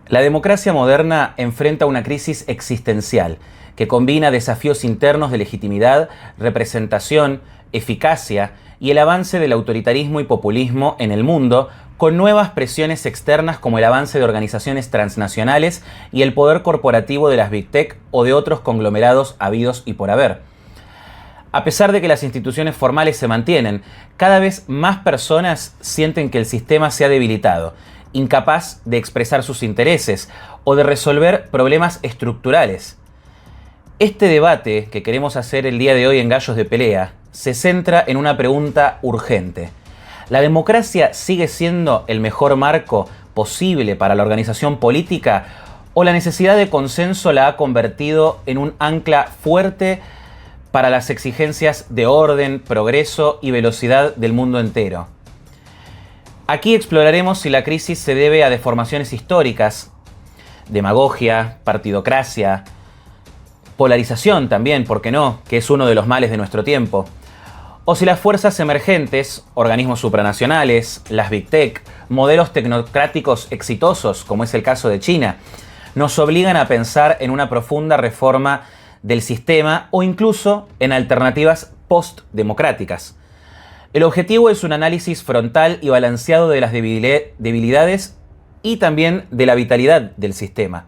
La democracia moderna enfrenta una crisis existencial que combina desafíos internos de legitimidad, representación, eficacia y el avance del autoritarismo y populismo en el mundo, con nuevas presiones externas como el avance de organizaciones transnacionales y el poder corporativo de las Big Tech o de otros conglomerados habidos y por haber. A pesar de que las instituciones formales se mantienen, cada vez más personas sienten que el sistema se ha debilitado, incapaz de expresar sus intereses o de resolver problemas estructurales. Este debate que queremos hacer el día de hoy en Gallos de Pelea se centra en una pregunta urgente. ¿La democracia sigue siendo el mejor marco posible para la organización política o la necesidad de consenso la ha convertido en un ancla fuerte para las exigencias de orden, progreso y velocidad del mundo entero? Aquí exploraremos si la crisis se debe a deformaciones históricas, demagogia, partidocracia, polarización también, ¿por qué no?, que es uno de los males de nuestro tiempo, o si las fuerzas emergentes, organismos supranacionales, las Big Tech, modelos tecnocráticos exitosos, como es el caso de China, nos obligan a pensar en una profunda reforma del sistema o incluso en alternativas post-democráticas. El objetivo es un análisis frontal y balanceado de las debilidades y también de la vitalidad del sistema,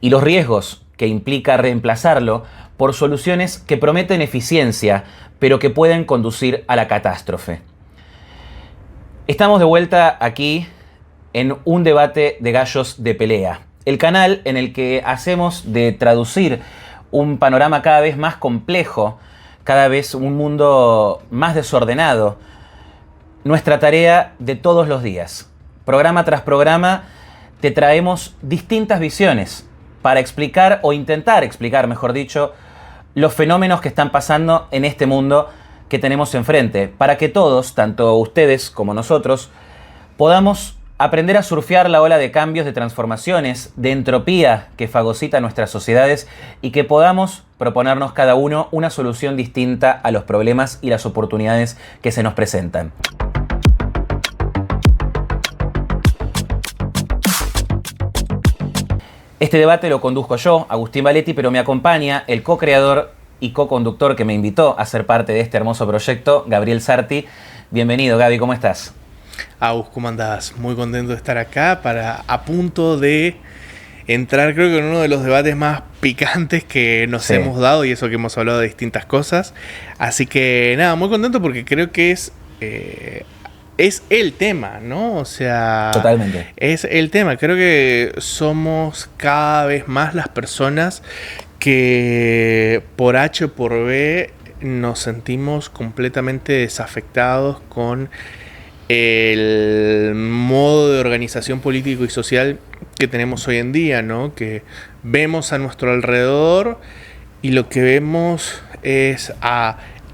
y los riesgos que implica reemplazarlo por soluciones que prometen eficiencia, pero que pueden conducir a la catástrofe. Estamos de vuelta aquí en un debate de Gallos de Pelea, el canal en el que hacemos de traducir un panorama cada vez más complejo, cada vez un mundo más desordenado, nuestra tarea de todos los días. Programa tras programa te traemos distintas visiones para explicar, o intentar explicar, mejor dicho, los fenómenos que están pasando en este mundo que tenemos enfrente, para que todos, tanto ustedes como nosotros, podamos aprender a surfear la ola de cambios, de transformaciones, de entropía que fagocita nuestras sociedades y que podamos proponernos cada uno una solución distinta a los problemas y las oportunidades que se nos presentan. Este debate lo conduzco yo, Agustín Valetti, pero me acompaña el co-creador y co-conductor que me invitó a ser parte de este hermoso proyecto, Gabriel Sarti. Bienvenido, Gaby, ¿cómo estás? Agus, ¿cómo andás? Muy contento de estar acá a punto de entrar, creo que en uno de los debates más picantes que nos hemos dado, y eso que hemos hablado de distintas cosas. Así que nada, muy contento porque creo que es el tema, ¿no? O sea, totalmente. Es el tema. Creo que somos cada vez más las personas que por H o por B nos sentimos completamente desafectados con el modo de organización político y social que tenemos hoy en día, ¿no? Que vemos a nuestro alrededor y lo que vemos es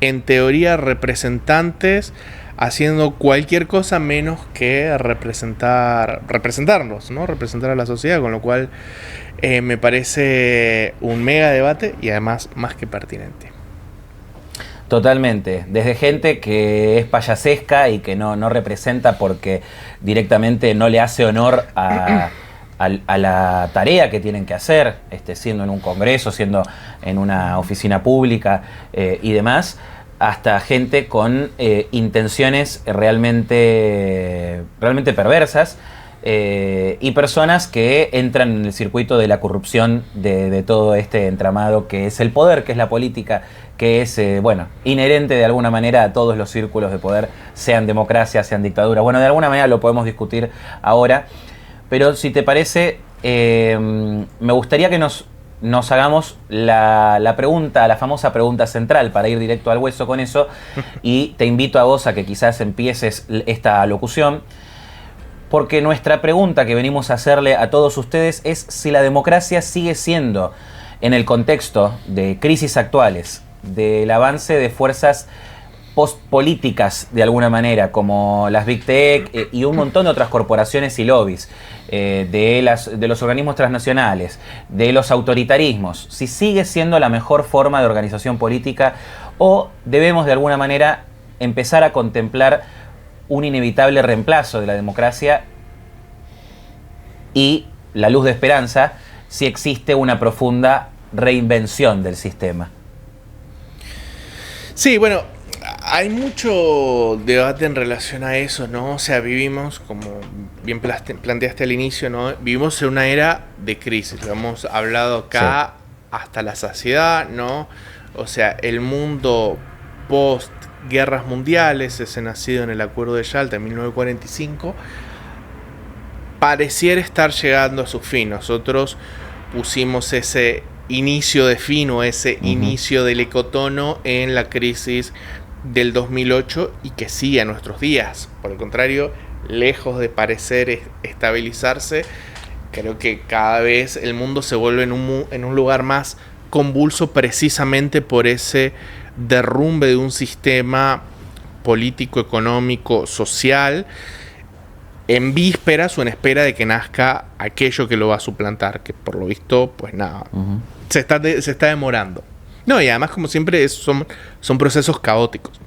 en teoría, representantes haciendo cualquier cosa menos que representarnos, ¿no? Representar a la sociedad, con lo cual me parece un mega debate y además más que pertinente. Totalmente, desde gente que es payasesca y que no representa porque directamente no le hace honor a la tarea que tienen que hacer, siendo en un congreso, siendo en una oficina pública y demás, hasta gente con intenciones realmente perversas y personas que entran en el circuito de la corrupción de todo este entramado que es el poder, que es la política, que es inherente de alguna manera a todos los círculos de poder, sean democracias, sean dictaduras. Bueno, de alguna manera lo podemos discutir ahora, pero si te parece, me gustaría que nos hagamos la pregunta, la famosa pregunta central, para ir directo al hueso con eso, y te invito a vos a que quizás empieces esta locución, porque nuestra pregunta que venimos a hacerle a todos ustedes es si la democracia sigue siendo, en el contexto de crisis actuales, del avance de fuerzas postpolíticas de alguna manera, como las Big Tech y un montón de otras corporaciones y lobbies, de los organismos transnacionales, de los autoritarismos, si sigue siendo la mejor forma de organización política o debemos de alguna manera empezar a contemplar un inevitable reemplazo de la democracia y la luz de esperanza si existe una profunda reinvención del sistema. Sí, bueno, hay mucho debate en relación a eso, ¿no? O sea, vivimos, como bien planteaste al inicio, ¿no? Vivimos en una era de crisis, lo hemos hablado acá hasta la saciedad, ¿no? O sea, el mundo post guerras mundiales, ese nacido en el Acuerdo de Yalta en 1945, pareciera estar llegando a su fin. Nosotros pusimos ese inicio de fin o ese inicio del ecotono en la crisis del 2008 y que sigue a nuestros días. Por el contrario, lejos de parecer estabilizarse, creo que cada vez el mundo se vuelve en un lugar más convulso precisamente por ese derrumbe de un sistema político, económico, social, en vísperas o en espera de que nazca aquello que lo va a suplantar, que por lo visto, pues nada, se está demorando. No, y además, como siempre, son procesos caóticos.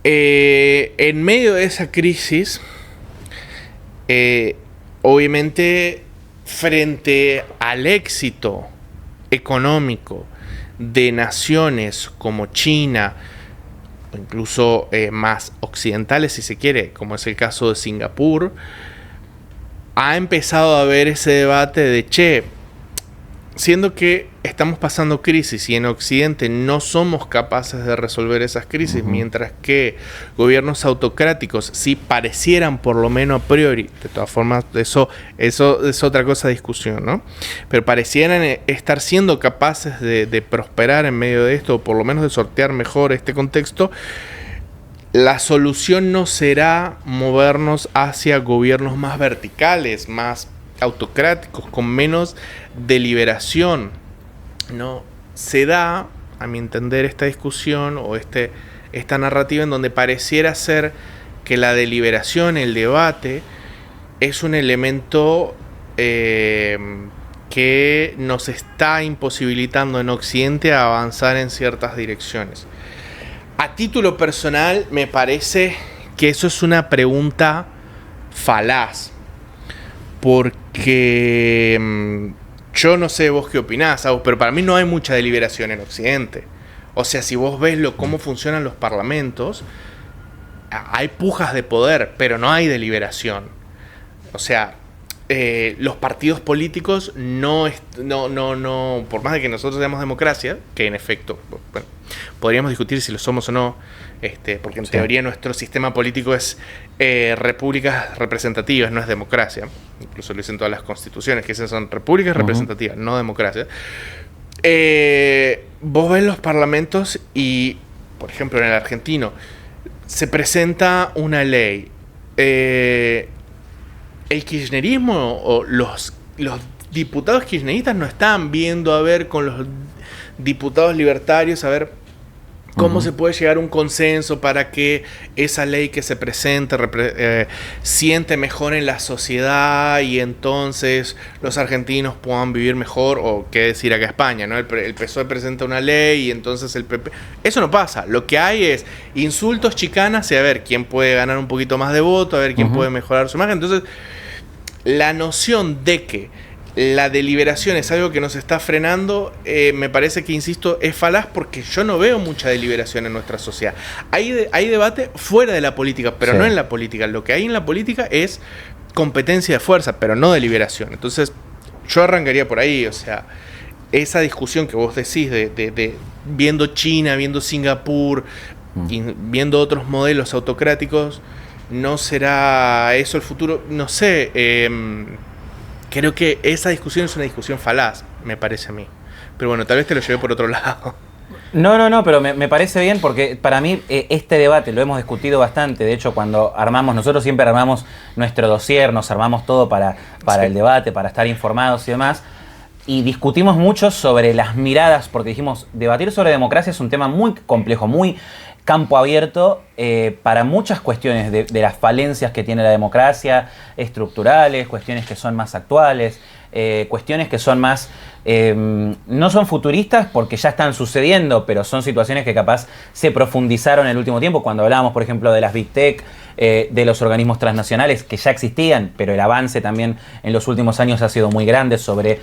En medio de esa crisis, obviamente, frente al éxito económico de naciones como China, o incluso más occidentales, si se quiere, como es el caso de Singapur, ha empezado a haber ese debate de, siendo que estamos pasando crisis y en Occidente no somos capaces de resolver esas crisis, mientras que gobiernos autocráticos sí parecieran, por lo menos a priori, de todas formas, eso es otra cosa de discusión, ¿no? Pero parecieran estar siendo capaces de prosperar en medio de esto, o por lo menos de sortear mejor este contexto. La solución no será movernos hacia gobiernos más verticales, más autocráticos, con menos deliberación. No se da, a mi entender, esta discusión o esta narrativa en donde pareciera ser que la deliberación, el debate, es un elemento que nos está imposibilitando en Occidente a avanzar en ciertas direcciones. A título personal, me parece que eso es una pregunta falaz, porque yo no sé vos qué opinás, pero para mí no hay mucha deliberación en Occidente. O sea, si vos ves cómo funcionan los parlamentos, hay pujas de poder, pero no hay deliberación. O sea, los partidos políticos no, por más de que nosotros seamos democracia, que en efecto, bueno, podríamos discutir si lo somos o no, porque en teoría nuestro sistema político es repúblicas representativas, no es democracia. Incluso lo dicen todas las constituciones, que esas son repúblicas representativas, no democracia. Vos ves los parlamentos y, por ejemplo, en el argentino, se presenta una ley. El kirchnerismo o los diputados kirchneristas no están viendo a ver con los diputados libertarios a ver cómo se puede llegar a un consenso para que esa ley que se presente siente mejor en la sociedad y entonces los argentinos puedan vivir mejor, o qué decir acá España, ¿no? El PSOE presenta una ley y entonces el PP... Eso no pasa. Lo que hay es insultos, chicanas y a ver quién puede ganar un poquito más de voto, a ver quién puede mejorar su imagen. Entonces, la noción de que la deliberación es algo que nos está frenando, me parece que, insisto, es falaz, porque yo no veo mucha deliberación en nuestra sociedad. Hay debate fuera de la política, pero no en la política. Lo que hay en la política es competencia de fuerza, pero no deliberación. Entonces, yo arrancaría por ahí. O sea, esa discusión que vos decís de viendo China, viendo Singapur, y viendo otros modelos autocráticos, ¿no será eso el futuro? No sé. Creo que esa discusión es una discusión falaz, me parece a mí. Pero bueno, tal vez te lo llevé por otro lado. No, pero me parece bien, porque para mí este debate lo hemos discutido bastante. De hecho, cuando nosotros siempre armamos nuestro dossier, nos armamos todo para el debate, para estar informados y demás. Y discutimos mucho sobre las miradas, porque dijimos, debatir sobre democracia es un tema muy complejo, muy campo abierto para muchas cuestiones de las falencias que tiene la democracia, estructurales, cuestiones que son más actuales. cuestiones que son más, no son futuristas porque ya están sucediendo, pero son situaciones que capaz se profundizaron en el último tiempo, cuando hablábamos, por ejemplo, de las Big Tech, de los organismos transnacionales que ya existían, pero el avance también en los últimos años ha sido muy grande sobre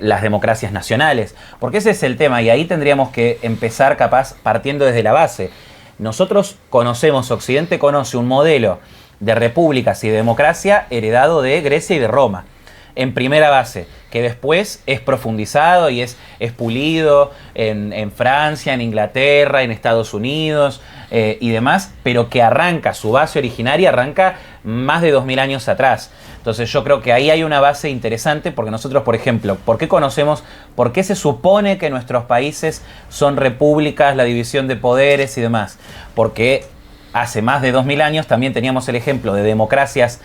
las democracias nacionales, porque ese es el tema, y ahí tendríamos que empezar capaz partiendo desde la base. Nosotros conocemos, Occidente conoce un modelo de repúblicas y de democracia heredado de Grecia y de Roma, en primera base, que después es profundizado y es pulido en Francia, en Inglaterra, en Estados Unidos y demás, pero que arranca, su base originaria arranca más de 2000 años atrás. Entonces yo creo que ahí hay una base interesante, porque nosotros, por ejemplo, ¿por qué se supone que nuestros países son repúblicas, la división de poderes y demás? Porque hace más de 2000 años también teníamos el ejemplo de democracias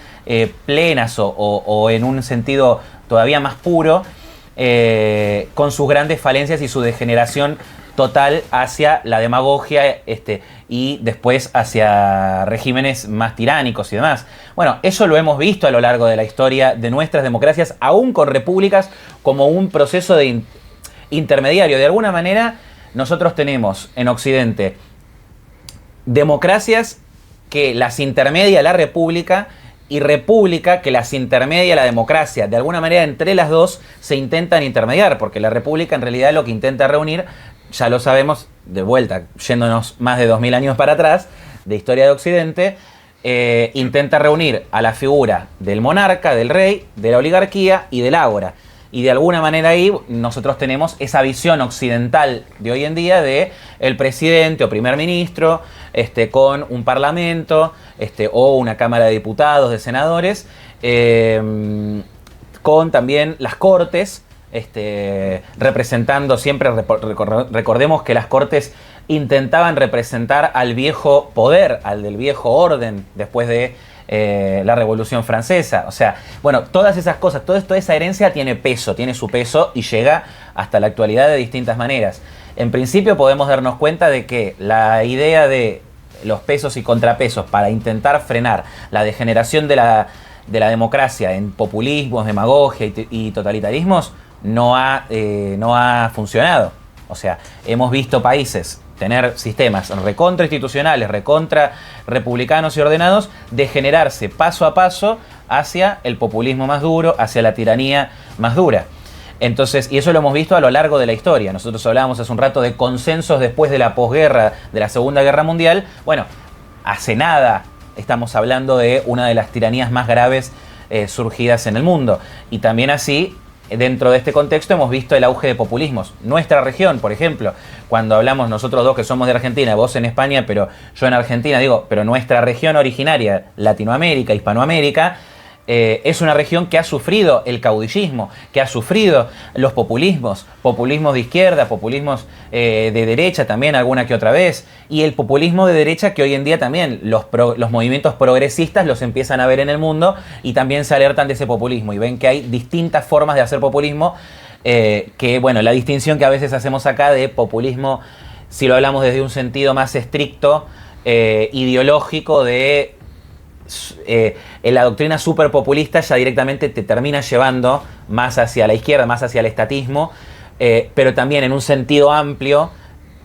plenas o en un sentido todavía más puro, con sus grandes falencias y su degeneración total hacia la demagogia y después hacia regímenes más tiránicos y demás. Bueno, eso lo hemos visto a lo largo de la historia de nuestras democracias, aún con repúblicas, como un proceso de intermediario. De alguna manera, nosotros tenemos en Occidente democracias que las intermedia la república y república que las intermedia la democracia. De alguna manera entre las dos se intentan intermediar, porque la república en realidad lo que intenta reunir, ya lo sabemos, de vuelta, yéndonos más de 2000 años para atrás, de historia de Occidente, intenta reunir a la figura del monarca, del rey, de la oligarquía y del ágora. Y de alguna manera ahí nosotros tenemos esa visión occidental de hoy en día de el presidente o primer ministro con un parlamento o una cámara de diputados, de senadores, con también las cortes, representando siempre, recordemos que las cortes intentaban representar al viejo poder, al del viejo orden después de la Revolución Francesa. O sea, bueno, todas esas cosas, toda esa herencia tiene peso, tiene su peso y llega hasta la actualidad de distintas maneras. En principio podemos darnos cuenta de que la idea de los pesos y contrapesos para intentar frenar la degeneración de la democracia en populismos, demagogia y totalitarismos no ha funcionado. O sea, hemos visto países tener sistemas recontra institucionales, recontra republicanos y ordenados, degenerarse paso a paso hacia el populismo más duro, hacia la tiranía más dura. Entonces, y eso lo hemos visto a lo largo de la historia. Nosotros hablábamos hace un rato de consensos después de la posguerra, de la Segunda Guerra Mundial. Bueno, hace nada estamos hablando de una de las tiranías más graves surgidas en el mundo. Y también así, dentro de este contexto hemos visto el auge de populismos. Nuestra región, por ejemplo, cuando hablamos nosotros dos que somos de Argentina, vos en España, pero yo en Argentina, digo, pero nuestra región originaria, Latinoamérica, Hispanoamérica, es una región que ha sufrido el caudillismo, que ha sufrido los populismos de izquierda, populismos de derecha también alguna que otra vez, y el populismo de derecha que hoy en día también los movimientos progresistas los empiezan a ver en el mundo y también se alertan de ese populismo y ven que hay distintas formas de hacer populismo, que bueno, la distinción que a veces hacemos acá de populismo, si lo hablamos desde un sentido más estricto, ideológico de la doctrina superpopulista ya directamente te termina llevando más hacia la izquierda, más hacia el estatismo, pero también en un sentido amplio,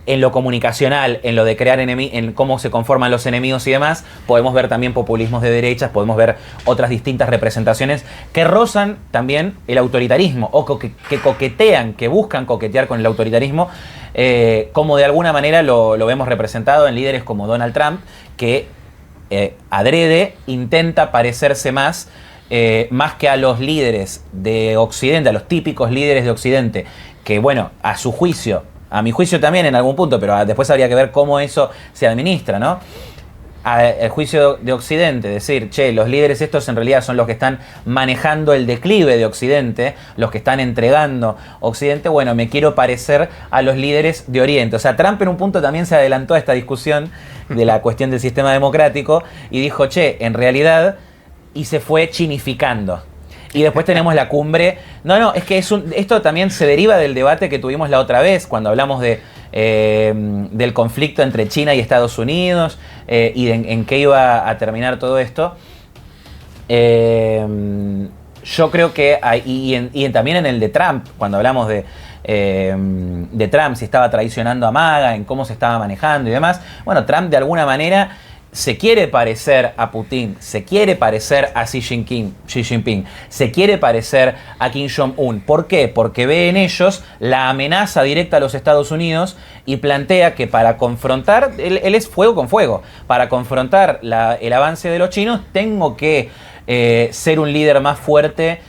en lo comunicacional, en lo de crear en cómo se conforman los enemigos y demás, podemos ver también populismos de derechas, podemos ver otras distintas representaciones que rozan también el autoritarismo o que coquetean, que buscan coquetear con el autoritarismo, como de alguna manera lo vemos representado en líderes como Donald Trump, que adrede intenta parecerse más que a los líderes de Occidente, a los típicos líderes de Occidente, que bueno, a mi juicio también en algún punto, pero después habría que ver cómo eso se administra, ¿no? El juicio de Occidente, decir, che, los líderes estos en realidad son los que están manejando el declive de Occidente, los que están entregando Occidente, bueno, me quiero parecer a los líderes de Oriente. O sea, Trump en un punto también se adelantó a esta discusión de la cuestión del sistema democrático y dijo, che, en realidad, y se fue chinificando. Y después tenemos la cumbre. No, es que esto también se deriva del debate que tuvimos la otra vez, cuando hablamos del conflicto entre China y Estados Unidos en qué iba a terminar todo esto. yo creo que también en el de Trump, cuando hablamos de Trump, si estaba traicionando a MAGA, en cómo se estaba manejando y demás, bueno, Trump de alguna manera se quiere parecer a Putin, se quiere parecer a Xi Jinping, se quiere parecer a Kim Jong-un. ¿Por qué? Porque ve en ellos la amenaza directa a los Estados Unidos y plantea que para confrontar, él es fuego con fuego, para confrontar el avance de los chinos tengo que ser un líder más fuerte,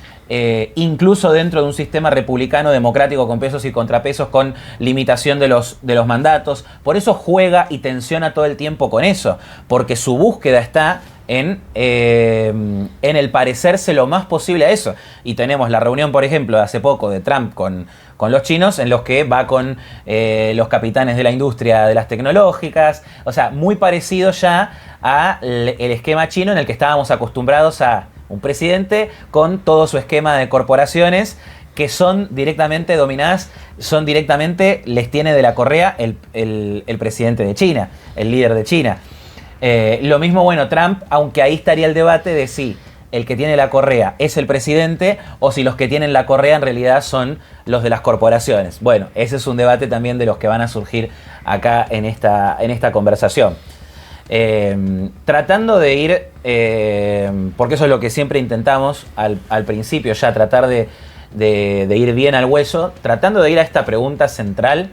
incluso dentro de un sistema republicano democrático con pesos y contrapesos, con limitación de los mandatos. Por eso juega y tensiona todo el tiempo con eso, porque su búsqueda está en el parecerse lo más posible a eso. Y tenemos la reunión, por ejemplo, de hace poco de Trump con los chinos, en los que va con los capitanes de la industria de las tecnológicas, o sea, muy parecido ya al esquema chino en el que estábamos acostumbrados a un presidente con todo su esquema de corporaciones que son directamente dominadas, les tiene de la correa el presidente de China, el líder de China. Lo mismo, bueno, Trump, aunque ahí estaría el debate de si el que tiene la correa es el presidente o si los que tienen la correa en realidad son los de las corporaciones. Bueno, ese es un debate también de los que van a surgir acá en esta conversación. Tratando de ir, porque eso es lo que siempre intentamos al principio, ya tratar de ir bien al hueso, tratando de ir a esta pregunta central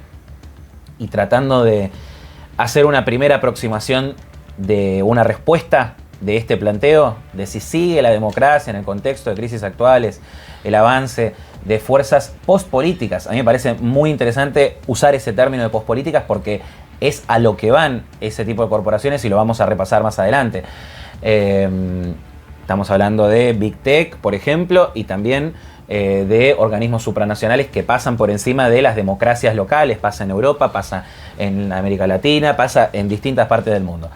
y tratando de hacer una primera aproximación de una respuesta de este planteo, de si sigue la democracia en el contexto de crisis actuales, el avance de fuerzas postpolíticas. A mí me parece muy interesante usar ese término de postpolíticas porque es a lo que van ese tipo de corporaciones y lo vamos a repasar más adelante. Estamos hablando de Big Tech, por ejemplo, y también de organismos supranacionales que pasan por encima de las democracias locales. Pasa en Europa, pasa en América Latina, pasa en distintas partes del mundo.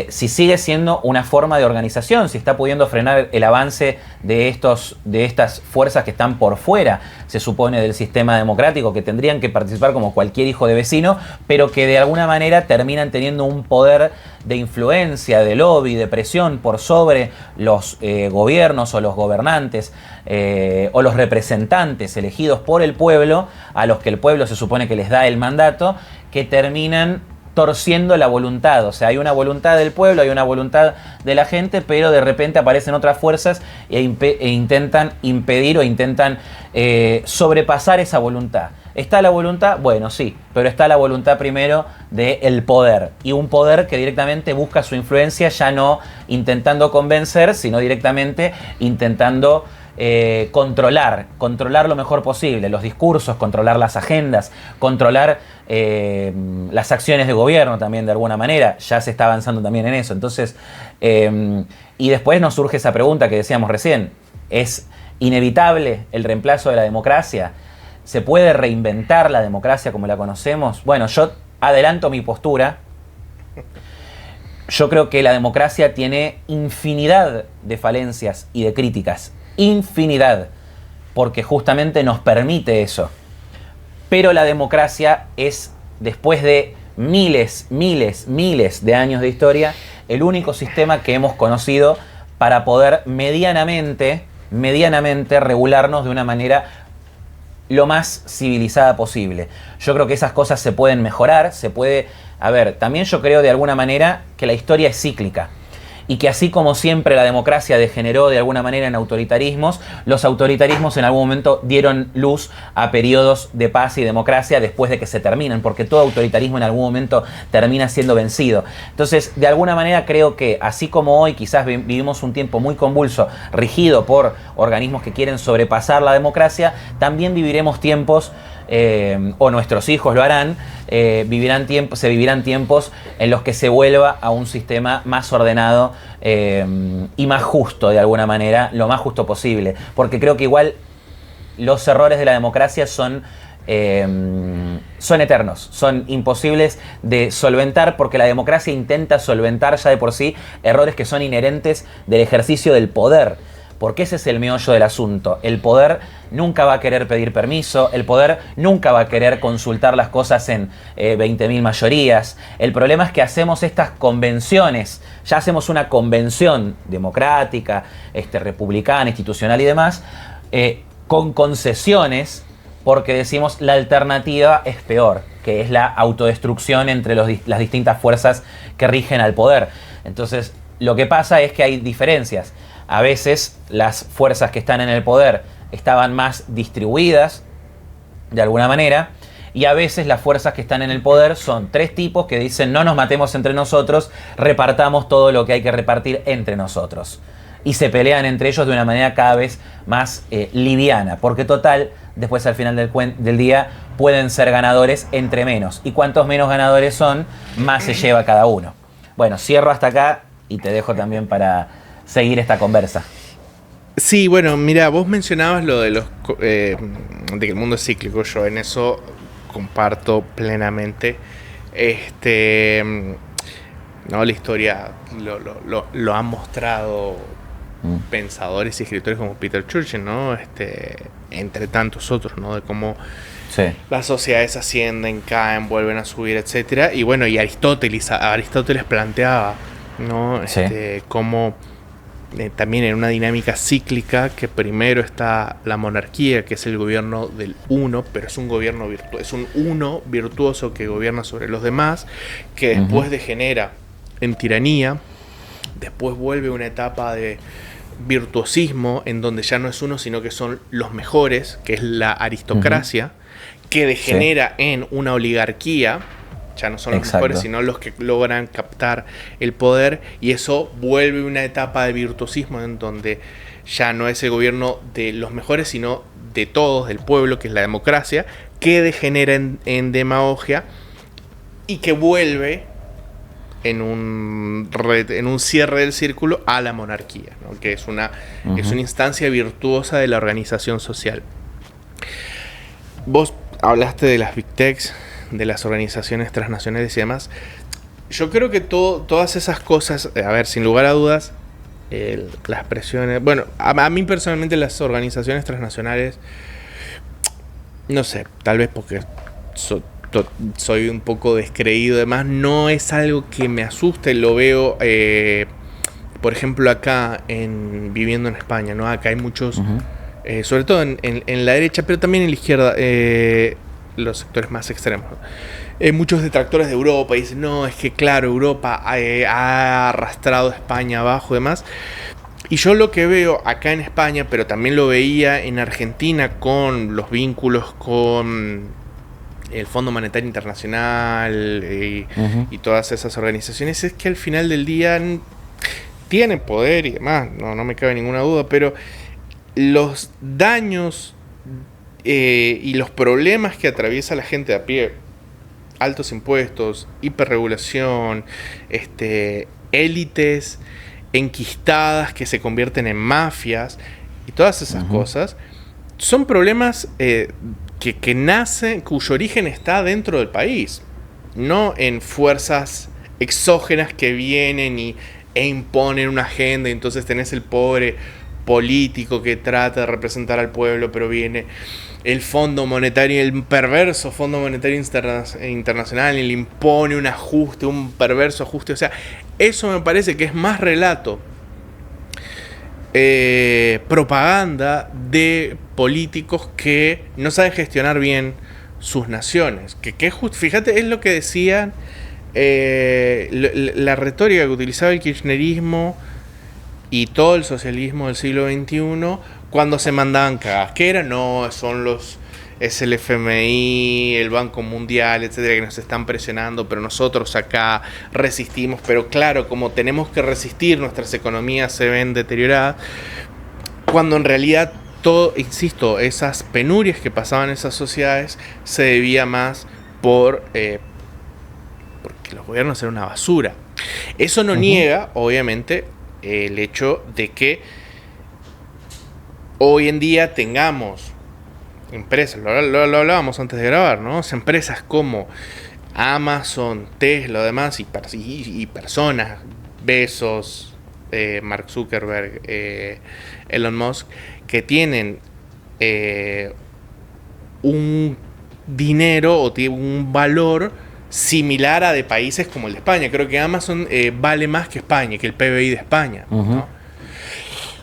Si sigue siendo una forma de organización, si está pudiendo frenar el avance de estas fuerzas que están por fuera, se supone, del sistema democrático, que tendrían que participar como cualquier hijo de vecino, pero que de alguna manera terminan teniendo un poder de influencia, de lobby, de presión por sobre los gobiernos o los gobernantes o los representantes elegidos por el pueblo, a los que el pueblo se supone que les da el mandato, que terminan torciendo la voluntad. O sea, hay una voluntad del pueblo, hay una voluntad de la gente, pero de repente aparecen otras fuerzas e intentan impedir o intentan sobrepasar esa voluntad. ¿Está la voluntad? Bueno, sí, pero está la voluntad primero del poder, y un poder que directamente busca su influencia, ya no intentando convencer, sino directamente intentando controlar lo mejor posible los discursos, controlar las agendas, controlar las acciones de gobierno también de alguna manera. Ya se está avanzando también en eso. Entonces, y después nos surge esa pregunta que decíamos recién: ¿es inevitable el reemplazo de la democracia? ¿Se puede reinventar la democracia como la conocemos? Bueno, yo adelanto mi postura. Yo creo que la democracia tiene infinidad de falencias y de críticas. Infinidad, porque justamente nos permite eso. Pero la democracia es, después de miles de años de historia, el único sistema que hemos conocido para poder medianamente regularnos de una manera lo más civilizada posible. Yo creo que esas cosas se pueden mejorar, también yo creo de alguna manera que la historia es cíclica. Y que así como siempre la democracia degeneró de alguna manera en autoritarismos, los autoritarismos en algún momento dieron luz a periodos de paz y democracia después de que se terminan, porque todo autoritarismo en algún momento termina siendo vencido. Entonces, de alguna manera creo que así como hoy quizás vivimos un tiempo muy convulso, rigido por organismos que quieren sobrepasar la democracia, también viviremos tiempos, o nuestros hijos lo harán, se vivirán tiempos en los que se vuelva a un sistema más ordenado y más justo, de alguna manera, lo más justo posible. Porque creo que igual los errores de la democracia son eternos, son imposibles de solventar, porque la democracia intenta solventar ya de por sí errores que son inherentes del ejercicio del poder. porque ese es el meollo del asunto. El poder nunca va a querer pedir permiso, el poder nunca va a querer consultar las cosas en 20.000 mayorías. El problema es que hacemos estas convenciones, ya hacemos una convención democrática, republicana, institucional y demás, con concesiones, porque decimos la alternativa es peor, que es la autodestrucción entre las distintas fuerzas que rigen al poder. Entonces, lo que pasa es que hay diferencias. A veces las fuerzas que están en el poder estaban más distribuidas, de alguna manera, y a veces las fuerzas que están en el poder son tres tipos que dicen no nos matemos entre nosotros, repartamos todo lo que hay que repartir entre nosotros. Y se pelean entre ellos de una manera cada vez más liviana, porque total, después al final del día pueden ser ganadores entre menos. Y cuantos menos ganadores son, más se lleva cada uno. Bueno, cierro hasta acá y te dejo también para seguir esta conversa. Sí, bueno, mira, vos mencionabas lo de de que el mundo es cíclico. Yo en eso comparto plenamente. No, la historia lo han mostrado pensadores y escritores como Peter Churchill, ¿no? Entre tantos otros, ¿no? De cómo las sociedades ascienden, caen, vuelven a subir, etcétera. Y bueno, y Aristóteles planteaba, ¿no? Cómo también en una dinámica cíclica, que primero está la monarquía, que es el gobierno del uno, pero es un gobierno es un uno virtuoso que gobierna sobre los demás, que después degenera en tiranía, después vuelve una etapa de virtuosismo en donde ya no es uno, sino que son los mejores, que es la aristocracia, que degenera en una oligarquía. Ya no son los mejores, sino los que logran captar el poder, y eso vuelve una etapa de virtuosismo en donde ya no es el gobierno de los mejores, sino de todos, del pueblo, que es la democracia, que degenera en demagogia y que vuelve en un cierre del círculo a la monarquía, ¿no? Que es una instancia virtuosa de la organización social. Vos hablaste de las Big Techs, de las organizaciones transnacionales y demás. Yo creo que todas esas cosas, a ver, sin lugar a dudas, las presiones... Bueno, a mí personalmente las organizaciones transnacionales, no sé, tal vez porque soy un poco descreído, además, no es algo que me asuste. Lo veo, por ejemplo, acá, viviendo en España, ¿no? Acá hay muchos, sobre todo en la derecha, pero también en la izquierda, los sectores más extremos. Muchos detractores de Europa dicen, no, es que claro, Europa ha arrastrado a España abajo y demás. Y yo lo que veo acá en España, pero también lo veía en Argentina con los vínculos con el Fondo Monetario Internacional y todas esas organizaciones, es que al final del día tienen poder y demás, no me cabe ninguna duda, pero los daños y los problemas que atraviesa la gente de a pie, altos impuestos, hiperregulación, élites enquistadas que se convierten en mafias y todas esas cosas, son problemas que nacen, cuyo origen está dentro del país, no en fuerzas exógenas que vienen e imponen una agenda, y entonces tenés el pobre político que trata de representar al pueblo, pero viene el Fondo Monetario, el perverso Fondo Monetario Internacional, y le impone un perverso ajuste. O sea, eso me parece que es más relato, propaganda de políticos que no saben gestionar bien sus naciones. Fíjate, es lo que decían, la retórica que utilizaba el kirchnerismo y todo el socialismo del siglo XXI cuando se mandaban cagadas. ¿Qué era? No, es el FMI, el Banco Mundial, etcétera, que nos están presionando, pero nosotros acá resistimos. Pero claro, como tenemos que resistir, nuestras economías se ven deterioradas, cuando en realidad todo, insisto, esas penurias que pasaban en esas sociedades se debía más porque los gobiernos eran una basura. Eso no niega, obviamente, el hecho de que hoy en día tengamos empresas, lo hablábamos antes de grabar, ¿no? Empresas como Amazon, Tesla, demás, y personas, Bezos, Mark Zuckerberg, Elon Musk, que tienen un dinero o tiene un valor similar a de países como el de España. Creo que Amazon vale más que España, que el PBI de España, ¿no?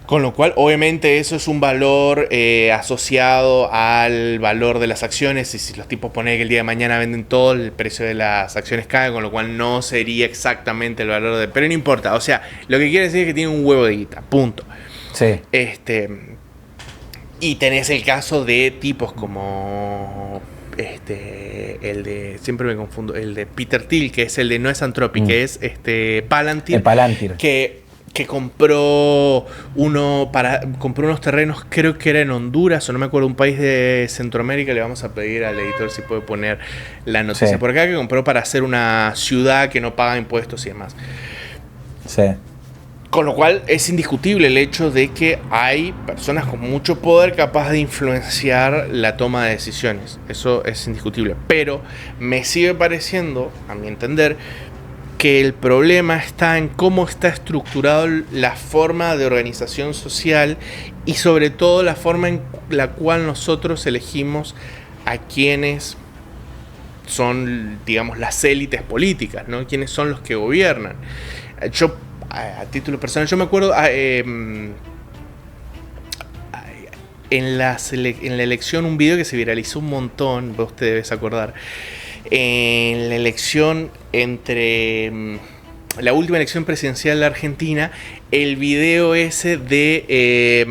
Con lo cual, obviamente, eso es un valor asociado al valor de las acciones. Y si los tipos ponen que el día de mañana venden todo, el precio de las acciones cae, con lo cual no sería exactamente el valor de... Pero no importa, o sea, lo que quiere decir es que tiene un huevo de guita, punto. Sí. Y tenés el caso de tipos como... el de... Siempre me confundo. El de Peter Thiel, que es el de No es Anthropic, que es Palantir. El Palantir. Que compró unos terrenos, creo que era en Honduras, o no me acuerdo, un país de Centroamérica. Le vamos a pedir al editor si puede poner la noticia por acá, que compró para hacer una ciudad que no paga impuestos y demás. Sí. Con lo cual es indiscutible el hecho de que hay personas con mucho poder capaces de influenciar la toma de decisiones. Eso es indiscutible. Pero me sigue pareciendo, a mi entender, que el problema está en cómo está estructurado la forma de organización social y sobre todo la forma en la cual nosotros elegimos a quienes son, digamos, las élites políticas, ¿no? Quienes son los que gobiernan. Yo, a título personal, yo me acuerdo en la elección, un video que se viralizó un montón, vos te debes acordar, en la elección entre la última elección presidencial de Argentina, el video ese del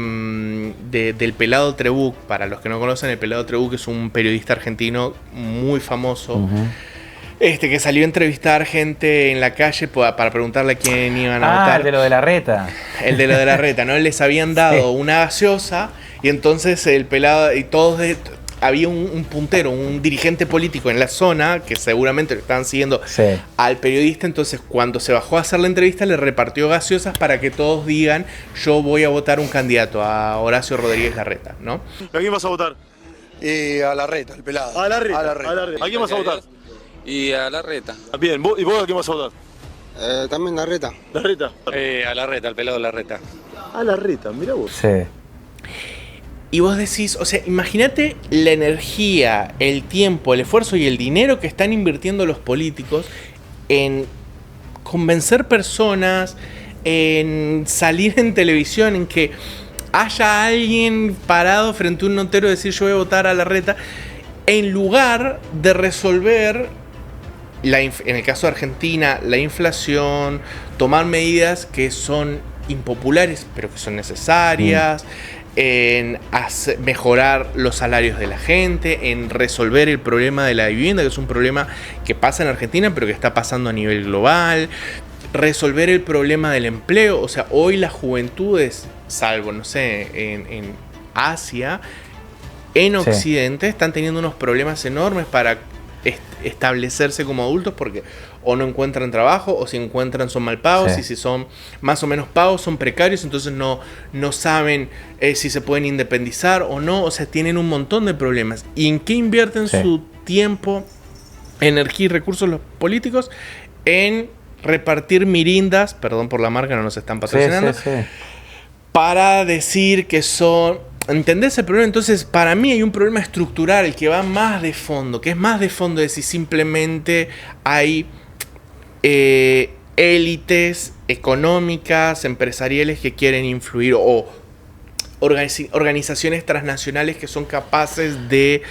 Pelado Trebuch. Para los que no conocen, el Pelado Trebuch es un periodista argentino muy famoso, que salió a entrevistar gente en la calle para preguntarle a quién iban a votar. El de lo de la reta. El de lo de la reta, ¿no? Les habían dado una gaseosa y entonces el pelado y todos... Había un puntero, un dirigente político en la zona que seguramente lo estaban siguiendo al periodista. Entonces, cuando se bajó a hacer la entrevista, le repartió gaseosas para que todos digan: yo voy a votar un candidato, a Horacio Rodríguez Larreta, ¿no? ¿A quién vas a votar? A Larreta, el pelado. A Larreta. A Larreta. ¿A quién vas a votar? Y a Larreta. Bien, ¿y vos a quién vas a votar? También Larreta. ¿Larreta? A Larreta, al pelado Larreta. A Larreta, mira vos. Sí. Y vos decís, o sea, imagínate la energía, el tiempo, el esfuerzo y el dinero que están invirtiendo los políticos en convencer personas, en salir en televisión, en que haya alguien parado frente a un notero y decir: yo voy a votar a Larreta, en lugar de resolver, en el caso de Argentina, la inflación, tomar medidas que son impopulares pero que son necesarias, en mejorar los salarios de la gente, en resolver el problema de la vivienda, que es un problema que pasa en Argentina pero que está pasando a nivel global, resolver el problema del empleo. O sea, hoy las juventudes, salvo, no sé, en Asia, en Occidente, están teniendo unos problemas enormes para establecerse como adultos, porque o no encuentran trabajo, o si encuentran son mal pagos, y si son más o menos pagos son precarios, entonces no saben si se pueden independizar o no. O sea, tienen un montón de problemas. ¿Y en qué invierten su tiempo, energía y recursos los políticos? En repartir mirindas, perdón por la marca, no nos están patrocinando, para decir que son... ¿Entendés el problema? Entonces, para mí hay un problema estructural que va más de fondo, que es más de fondo de si simplemente hay élites económicas, empresariales que quieren influir, o organizaciones transnacionales que son capaces de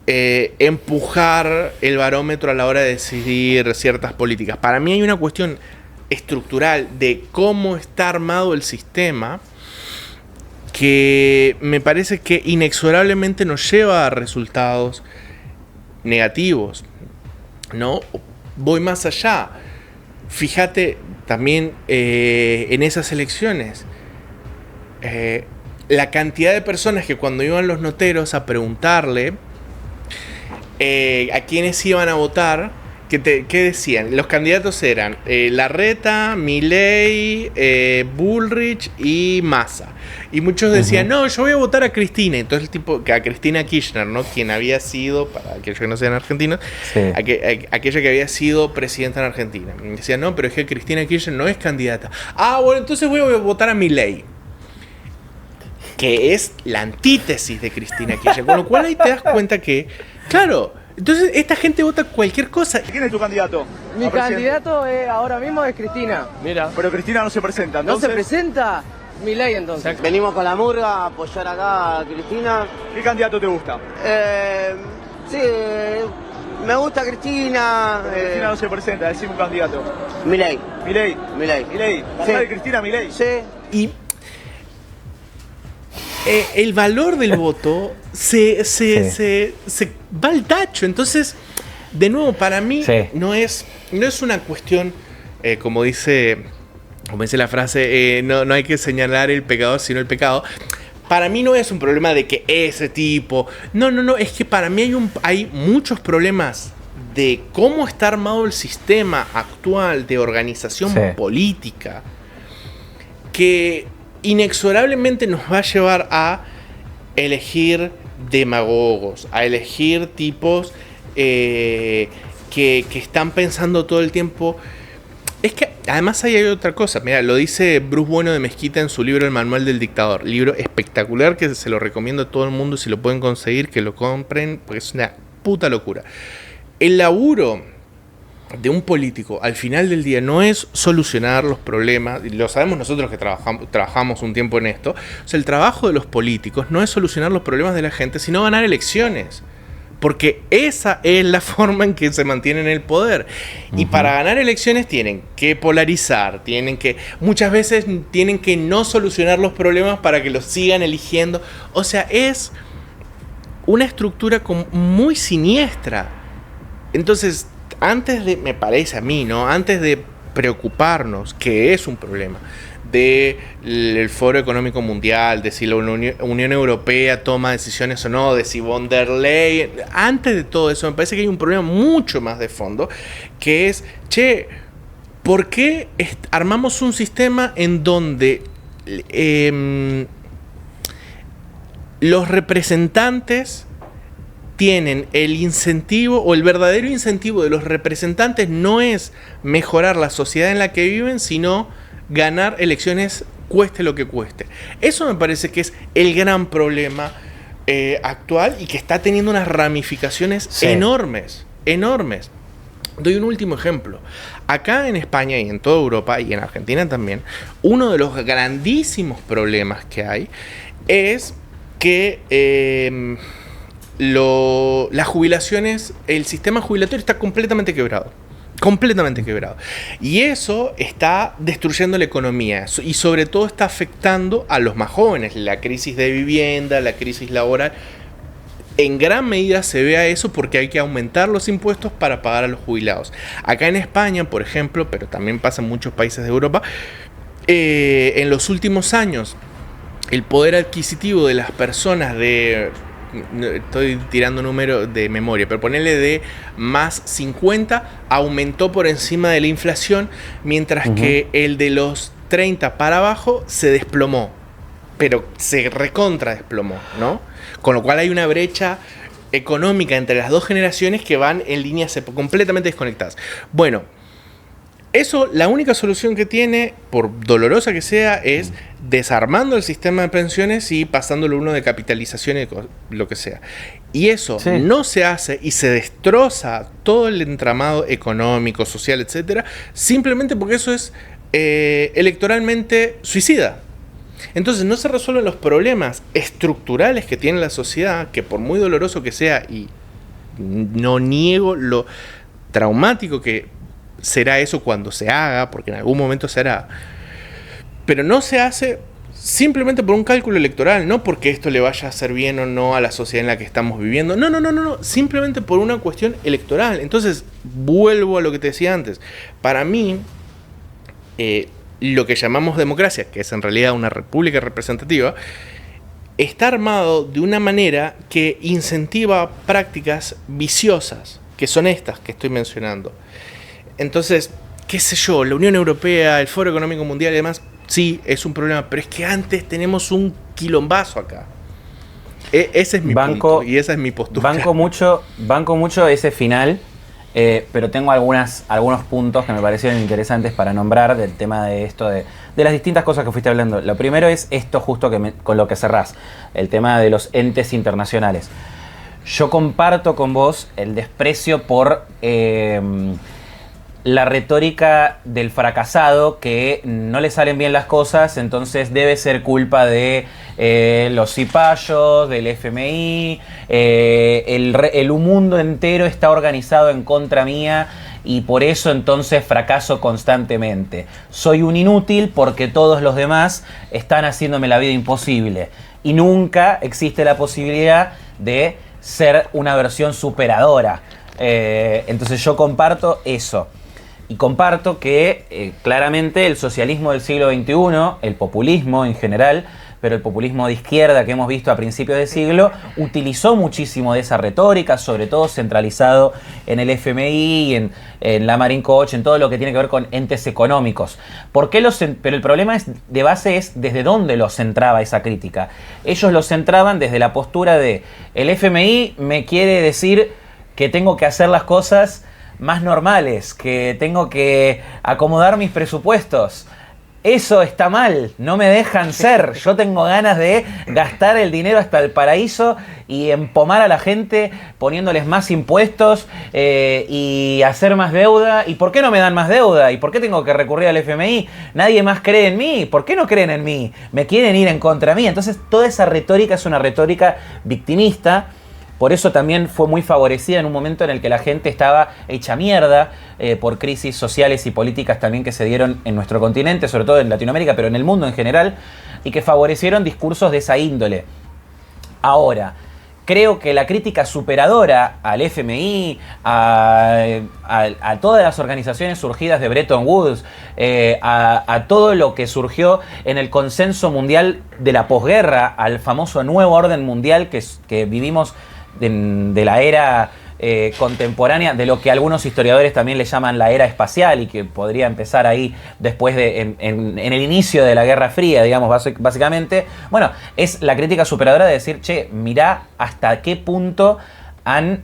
empujar el barómetro a la hora de decidir ciertas políticas. Para mí hay una cuestión estructural de cómo está armado el sistema, que me parece que inexorablemente nos lleva a resultados negativos, ¿no? Voy más allá. Fíjate también en esas elecciones, la cantidad de personas que cuando iban los noteros a preguntarle a quiénes iban a votar, ¿Qué decían? Los candidatos eran Larreta, Milei, Bullrich y Massa. Y muchos decían, no, yo voy a votar a Cristina. Entonces el tipo, a Cristina Kirchner, ¿no? Quien había sido, para aquellos que no sean argentinos, Sí. aquella que había sido presidenta en Argentina. Y decían, no, pero es que Cristina Kirchner no es candidata. Ah, bueno, entonces voy a votar a Milei, que es la antítesis de Cristina Kirchner. Con lo cual ahí te das cuenta que, claro, entonces esta gente vota cualquier cosa. ¿Quién es tu candidato? Mi candidato ahora mismo es Cristina. Mira. Pero Cristina no se presenta, ¿No entonces. se presenta? Milei entonces. Venimos con la murga a apoyar acá a Cristina. ¿Qué candidato te gusta? Sí, me gusta Cristina. Cristina no se presenta, decime un candidato. Milei. Milei. Milei. Milei. Sí. ¿De Cristina Milei? Sí. Y el valor del voto se va al tacho. Entonces, de nuevo, para mí Sí. no es una cuestión, como dice la frase, no hay que señalar el pecador sino el pecado. Para mí no es un problema de que ese tipo... No, es que para mí hay muchos problemas de cómo está armado el sistema actual de organización Sí. política que inexorablemente nos va a llevar a elegir demagogos, a elegir tipos que están pensando todo el tiempo. Es que además hay otra cosa, mira, lo dice Bruce Bueno de Mezquita en su libro El Manual del Dictador, libro espectacular que se lo recomiendo a todo el mundo, si lo pueden conseguir, que lo compren, porque es una puta locura. El laburo de un político al final del día no es solucionar los problemas, y lo sabemos nosotros que trabajamos un tiempo en esto. O sea, el trabajo de los políticos no es solucionar los problemas de la gente, sino ganar elecciones. Porque esa es la forma en que se mantienen en el poder. Y para ganar elecciones tienen que polarizar, muchas veces tienen que no solucionar los problemas para que los sigan eligiendo. O sea, es una estructura muy siniestra. Entonces, me parece a mí, ¿no? Antes de preocuparnos, que es un problema, del Foro Económico Mundial, de si la Unión Europea toma decisiones o no, de si von der Leyen, antes de todo eso, me parece que hay un problema mucho más de fondo, que es, ¿por qué armamos un sistema en donde los representantes tienen el incentivo, o el verdadero incentivo de los representantes no es mejorar la sociedad en la que viven, sino ganar elecciones cueste lo que cueste? Eso me parece que es el gran problema actual y que está teniendo unas ramificaciones enormes. Doy un último ejemplo. Acá en España y en toda Europa y en Argentina también, uno de los grandísimos problemas que hay es que las jubilaciones, el sistema jubilatorio está completamente quebrado. Y eso está destruyendo la economía y sobre todo está afectando a los más jóvenes. La crisis de vivienda, la crisis laboral, en gran medida se ve a eso porque hay que aumentar los impuestos para pagar a los jubilados. Acá en España, por ejemplo, pero también pasa en muchos países de Europa, en los últimos años el poder adquisitivo de las personas estoy tirando número de memoria, pero ponerle de más 50 aumentó por encima de la inflación, mientras que el de los 30 para abajo se desplomó, pero se recontra desplomó, ¿no? Con lo cual hay una brecha económica entre las dos generaciones que van en líneas completamente desconectadas. Bueno, eso, la única solución que tiene, por dolorosa que sea, es desarmando el sistema de pensiones y pasándolo uno de capitalización y lo que sea. Y eso no se hace y se destroza todo el entramado económico, social, etcétera, simplemente porque eso es electoralmente suicida. Entonces no se resuelven los problemas estructurales que tiene la sociedad, que por muy doloroso que sea, y no niego lo traumático que será eso cuando se haga, porque en algún momento se hará, pero no se hace simplemente por un cálculo electoral, no porque esto le vaya a hacer bien o no a la sociedad en la que estamos viviendo, no, simplemente por una cuestión electoral. Entonces vuelvo a lo que te decía antes. Para mí, lo que llamamos democracia, que es en realidad una república representativa, está armado de una manera que incentiva prácticas viciosas, que son estas que estoy mencionando. Entonces, qué sé yo, la Unión Europea, el Foro Económico Mundial y demás, sí, es un problema, pero es que antes tenemos un quilombazo acá. Ese es mi punto y esa es mi postura. Banco mucho ese final, pero tengo algunos puntos que me parecieron interesantes para nombrar del tema de esto, de las distintas cosas que fuiste hablando. Lo primero es esto justo con lo que cerrás, el tema de los entes internacionales. Yo comparto con vos el desprecio por la retórica del fracasado, que no le salen bien las cosas, entonces debe ser culpa de los cipayos, del FMI, el mundo entero está organizado en contra mía y por eso entonces fracaso constantemente. Soy un inútil porque todos los demás están haciéndome la vida imposible y nunca existe la posibilidad de ser una versión superadora. Entonces yo comparto eso. Y comparto que claramente el socialismo del siglo XXI, el populismo en general, pero el populismo de izquierda que hemos visto a principios de siglo, utilizó muchísimo de esa retórica, sobre todo centralizado en el FMI, en la Marine Coach, en todo lo que tiene que ver con entes económicos. Pero el problema de base es desde dónde lo centraba esa crítica. Ellos lo centraban desde la postura de el FMI me quiere decir que tengo que hacer las cosas más normales, que tengo que acomodar mis presupuestos. Eso está mal, no me dejan ser. Yo tengo ganas de gastar el dinero hasta el paraíso y empomar a la gente poniéndoles más impuestos y hacer más deuda. ¿Y por qué no me dan más deuda? ¿Y por qué tengo que recurrir al FMI? Nadie más cree en mí. ¿Por qué no creen en mí? Me quieren ir en contra mí. Entonces toda esa retórica es una retórica victimista. Por eso también fue muy favorecida en un momento en el que la gente estaba hecha mierda por crisis sociales y políticas también que se dieron en nuestro continente, sobre todo en Latinoamérica, pero en el mundo en general, y que favorecieron discursos de esa índole. Ahora, creo que la crítica superadora al FMI, a todas las organizaciones surgidas de Bretton Woods, a todo lo que surgió en el consenso mundial de la posguerra, al famoso nuevo orden mundial que vivimos de la era contemporánea, de lo que algunos historiadores también le llaman la era espacial y que podría empezar ahí después en el inicio de la Guerra Fría, digamos, básicamente. Bueno, es la crítica superadora de decir, che, mirá hasta qué punto han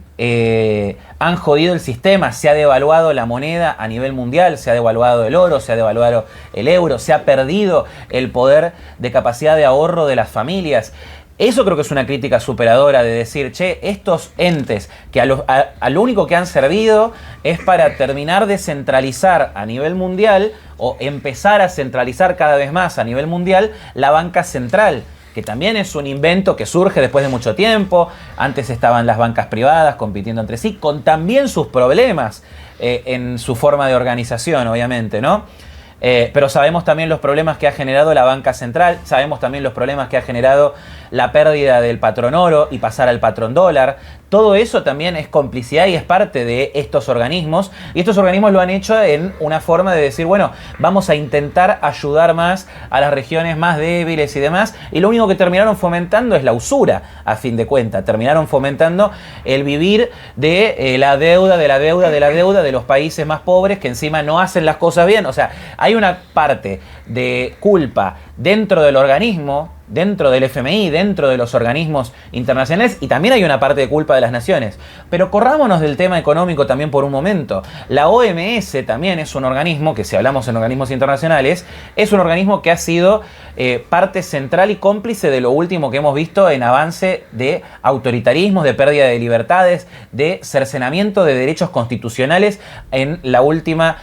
jodido el sistema, se ha devaluado la moneda a nivel mundial, se ha devaluado el oro, se ha devaluado el euro, se ha perdido el poder de capacidad de ahorro de las familias. Eso creo que es una crítica superadora de decir, che, estos entes que a lo único que han servido es para terminar de centralizar a nivel mundial o empezar a centralizar cada vez más a nivel mundial la banca central, que también es un invento que surge después de mucho tiempo. Antes estaban las bancas privadas compitiendo entre sí, con también sus problemas en su forma de organización, obviamente, ¿no? Pero sabemos también los problemas que ha generado la banca central, sabemos también los problemas que ha generado la pérdida del patrón oro y pasar al patrón dólar. Todo eso también es complicidad y es parte de estos organismos. Y estos organismos lo han hecho en una forma de decir, bueno, vamos a intentar ayudar más a las regiones más débiles y demás. Y lo único que terminaron fomentando es la usura, a fin de cuentas. Terminaron fomentando el vivir de la deuda, de la deuda, de la deuda de los países más pobres que encima no hacen las cosas bien. O sea, hay una parte de culpa dentro del organismo, dentro del FMI, dentro de los organismos internacionales, y también hay una parte de culpa de las naciones. Pero corrámonos del tema económico también por un momento. La OMS también es un organismo, que si hablamos en organismos internacionales, es un organismo que ha sido parte central y cómplice de lo último que hemos visto en avance de autoritarismos, de pérdida de libertades, de cercenamiento de derechos constitucionales en la última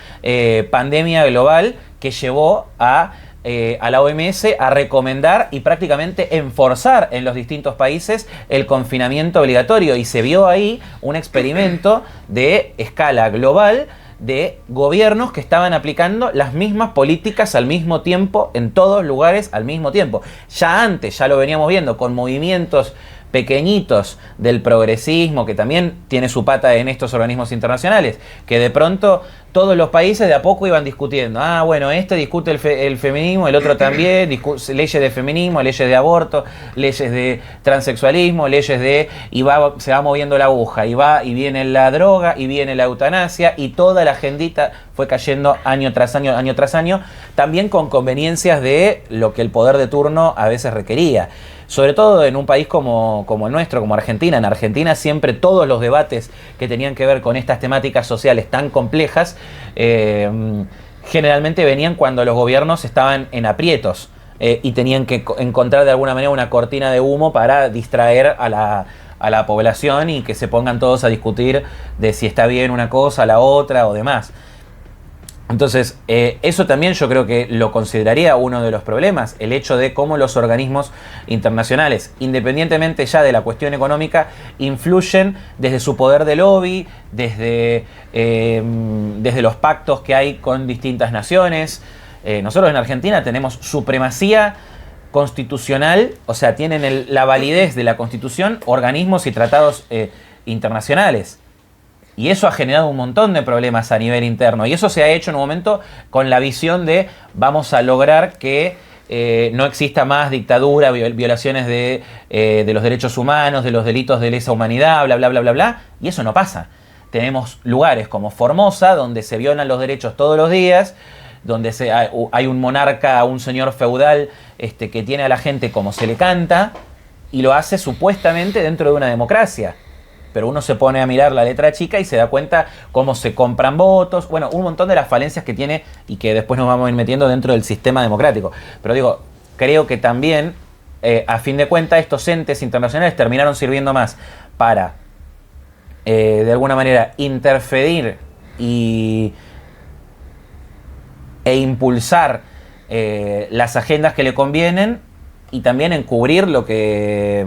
pandemia global que llevó a la OMS a recomendar y prácticamente enforzar en los distintos países el confinamiento obligatorio, y se vio ahí un experimento de escala global de gobiernos que estaban aplicando las mismas políticas al mismo tiempo en todos lugares al mismo tiempo. Ya antes, ya lo veníamos viendo con movimientos pequeñitos del progresismo, que también tiene su pata en estos organismos internacionales, que de pronto todos los países de a poco iban discutiendo. Ah, bueno, este discute el feminismo, el otro también, leyes de feminismo, leyes de aborto, leyes de transexualismo, leyes de... se va moviendo la aguja, y viene la droga, y viene la eutanasia, y toda la agendita fue cayendo año tras año, también con conveniencias de lo que el poder de turno a veces requería. Sobre todo en un país como el nuestro, como Argentina. En Argentina siempre todos los debates que tenían que ver con estas temáticas sociales tan complejas, generalmente venían cuando los gobiernos estaban en aprietos y tenían que encontrar de alguna manera una cortina de humo para distraer a la población y que se pongan todos a discutir de si está bien una cosa, la otra o demás. Entonces, eso también yo creo que lo consideraría uno de los problemas, el hecho de cómo los organismos internacionales, independientemente ya de la cuestión económica, influyen desde su poder de lobby, desde los pactos que hay con distintas naciones. Nosotros en Argentina tenemos supremacía constitucional, o sea, tienen la validez de la Constitución, organismos y tratados internacionales. Y eso ha generado un montón de problemas a nivel interno. Y eso se ha hecho en un momento con la visión de vamos a lograr que no exista más dictadura, violaciones de los derechos humanos, de los delitos de lesa humanidad, bla, bla, bla, bla, bla. Y eso no pasa. Tenemos lugares como Formosa, donde se violan los derechos todos los días, donde hay un monarca, un señor feudal que tiene a la gente como se le canta, y lo hace supuestamente dentro de una democracia. Pero uno se pone a mirar la letra chica y se da cuenta cómo se compran votos. Bueno, un montón de las falencias que tiene y que después nos vamos a ir metiendo dentro del sistema democrático. Pero digo, creo que también, a fin de cuentas, estos entes internacionales terminaron sirviendo más para, de alguna manera, interferir e impulsar las agendas que le convienen y también encubrir lo que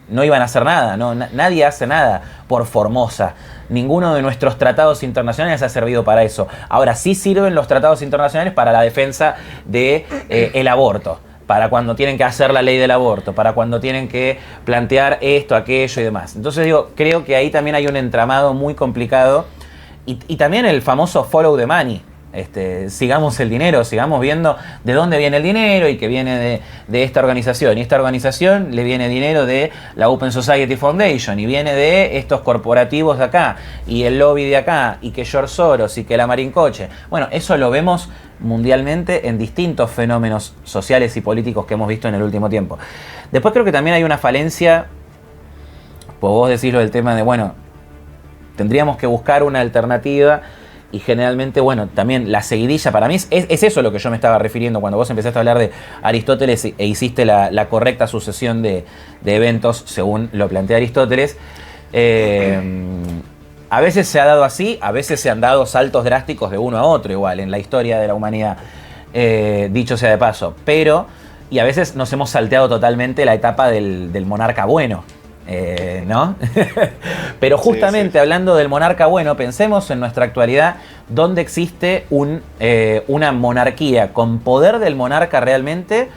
no iban a hacer nada, ¿no? Nadie hace nada por Formosa. Ninguno de nuestros tratados internacionales ha servido para eso. Ahora sí sirven los tratados internacionales para la defensa de el aborto, para cuando tienen que hacer la ley del aborto, para cuando tienen que plantear esto, aquello y demás. Entonces digo, creo que ahí también hay un entramado muy complicado y también el famoso follow the money. Sigamos el dinero, sigamos viendo de dónde viene el dinero y que viene de esta organización. Y esta organización le viene dinero de la Open Society Foundation y viene de estos corporativos de acá y el lobby de acá y que George Soros y que la Marincoche. Bueno, eso lo vemos mundialmente en distintos fenómenos sociales y políticos que hemos visto en el último tiempo. Después creo que también hay una falencia, pues vos decís lo del tema de, bueno, tendríamos que buscar una alternativa. Y generalmente, bueno, también la seguidilla, para mí es eso lo que yo me estaba refiriendo cuando vos empezaste a hablar de Aristóteles e hiciste la correcta sucesión de eventos según lo plantea Aristóteles. A veces se ha dado así, a veces se han dado saltos drásticos de uno a otro igual en la historia de la humanidad, dicho sea de paso. Y a veces nos hemos salteado totalmente la etapa del monarca bueno. ¿No? Pero justamente sí. Hablando del monarca bueno, pensemos en nuestra actualidad donde existe una monarquía con poder del monarca realmente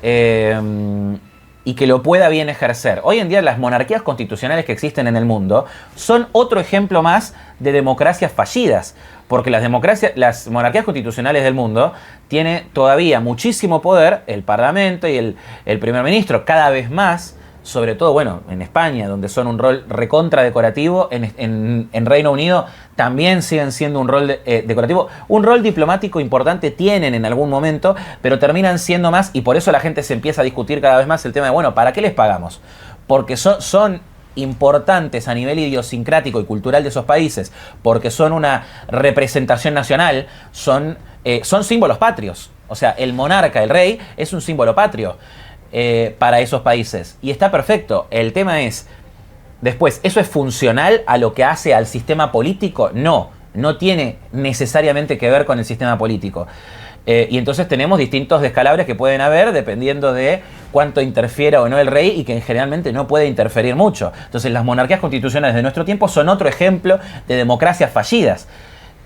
y que lo pueda bien ejercer. Hoy en día las monarquías constitucionales que existen en el mundo son otro ejemplo más de democracias fallidas, porque las monarquías constitucionales del mundo tienen todavía muchísimo poder, el parlamento y el primer ministro cada vez más. Sobre todo, bueno, en España, donde son un rol recontra decorativo, en Reino Unido también siguen siendo un rol decorativo. Un rol diplomático importante tienen en algún momento, pero terminan siendo más, y por eso la gente se empieza a discutir cada vez más el tema de, bueno, ¿para qué les pagamos? Porque son importantes a nivel idiosincrático y cultural de esos países, porque son una representación nacional, son símbolos patrios. O sea, el monarca, el rey, es un símbolo patrio. Para esos países. Y está perfecto. El tema es, después, ¿eso es funcional a lo que hace al sistema político? No tiene necesariamente que ver con el sistema político. Y entonces tenemos distintos descalabres que pueden haber dependiendo de cuánto interfiera o no el rey y que generalmente no puede interferir mucho. Entonces las monarquías constitucionales de nuestro tiempo son otro ejemplo de democracias fallidas.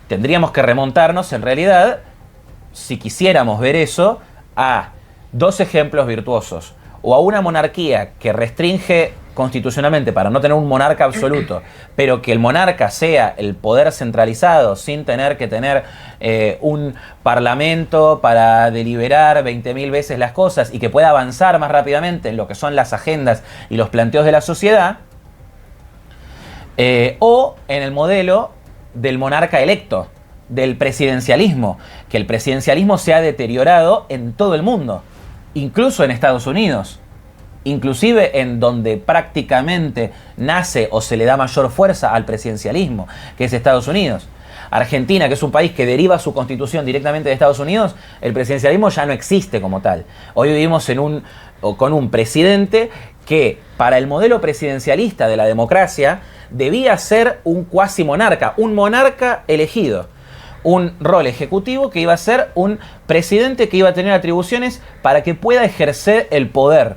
Tendríamos que remontarnos, en realidad, si quisiéramos ver eso, a dos ejemplos virtuosos. o a una monarquía que restringe constitucionalmente para no tener un monarca absoluto, pero que el monarca sea el poder centralizado sin tener que tener un parlamento para deliberar 20.000 veces las cosas y que pueda avanzar más rápidamente en lo que son las agendas y los planteos de la sociedad, o en el modelo del monarca electo, del presidencialismo, que el presidencialismo se ha deteriorado en todo el mundo, incluso en Estados Unidos. Inclusive en donde prácticamente nace o se le da mayor fuerza al presidencialismo, que es Estados Unidos. Argentina, que es un país que deriva su constitución directamente de Estados Unidos, el presidencialismo ya no existe como tal. Hoy vivimos con un presidente que, para el modelo presidencialista de la democracia, debía ser un cuasi monarca, un monarca elegido. Un rol ejecutivo que iba a ser un presidente que iba a tener atribuciones para que pueda ejercer el poder.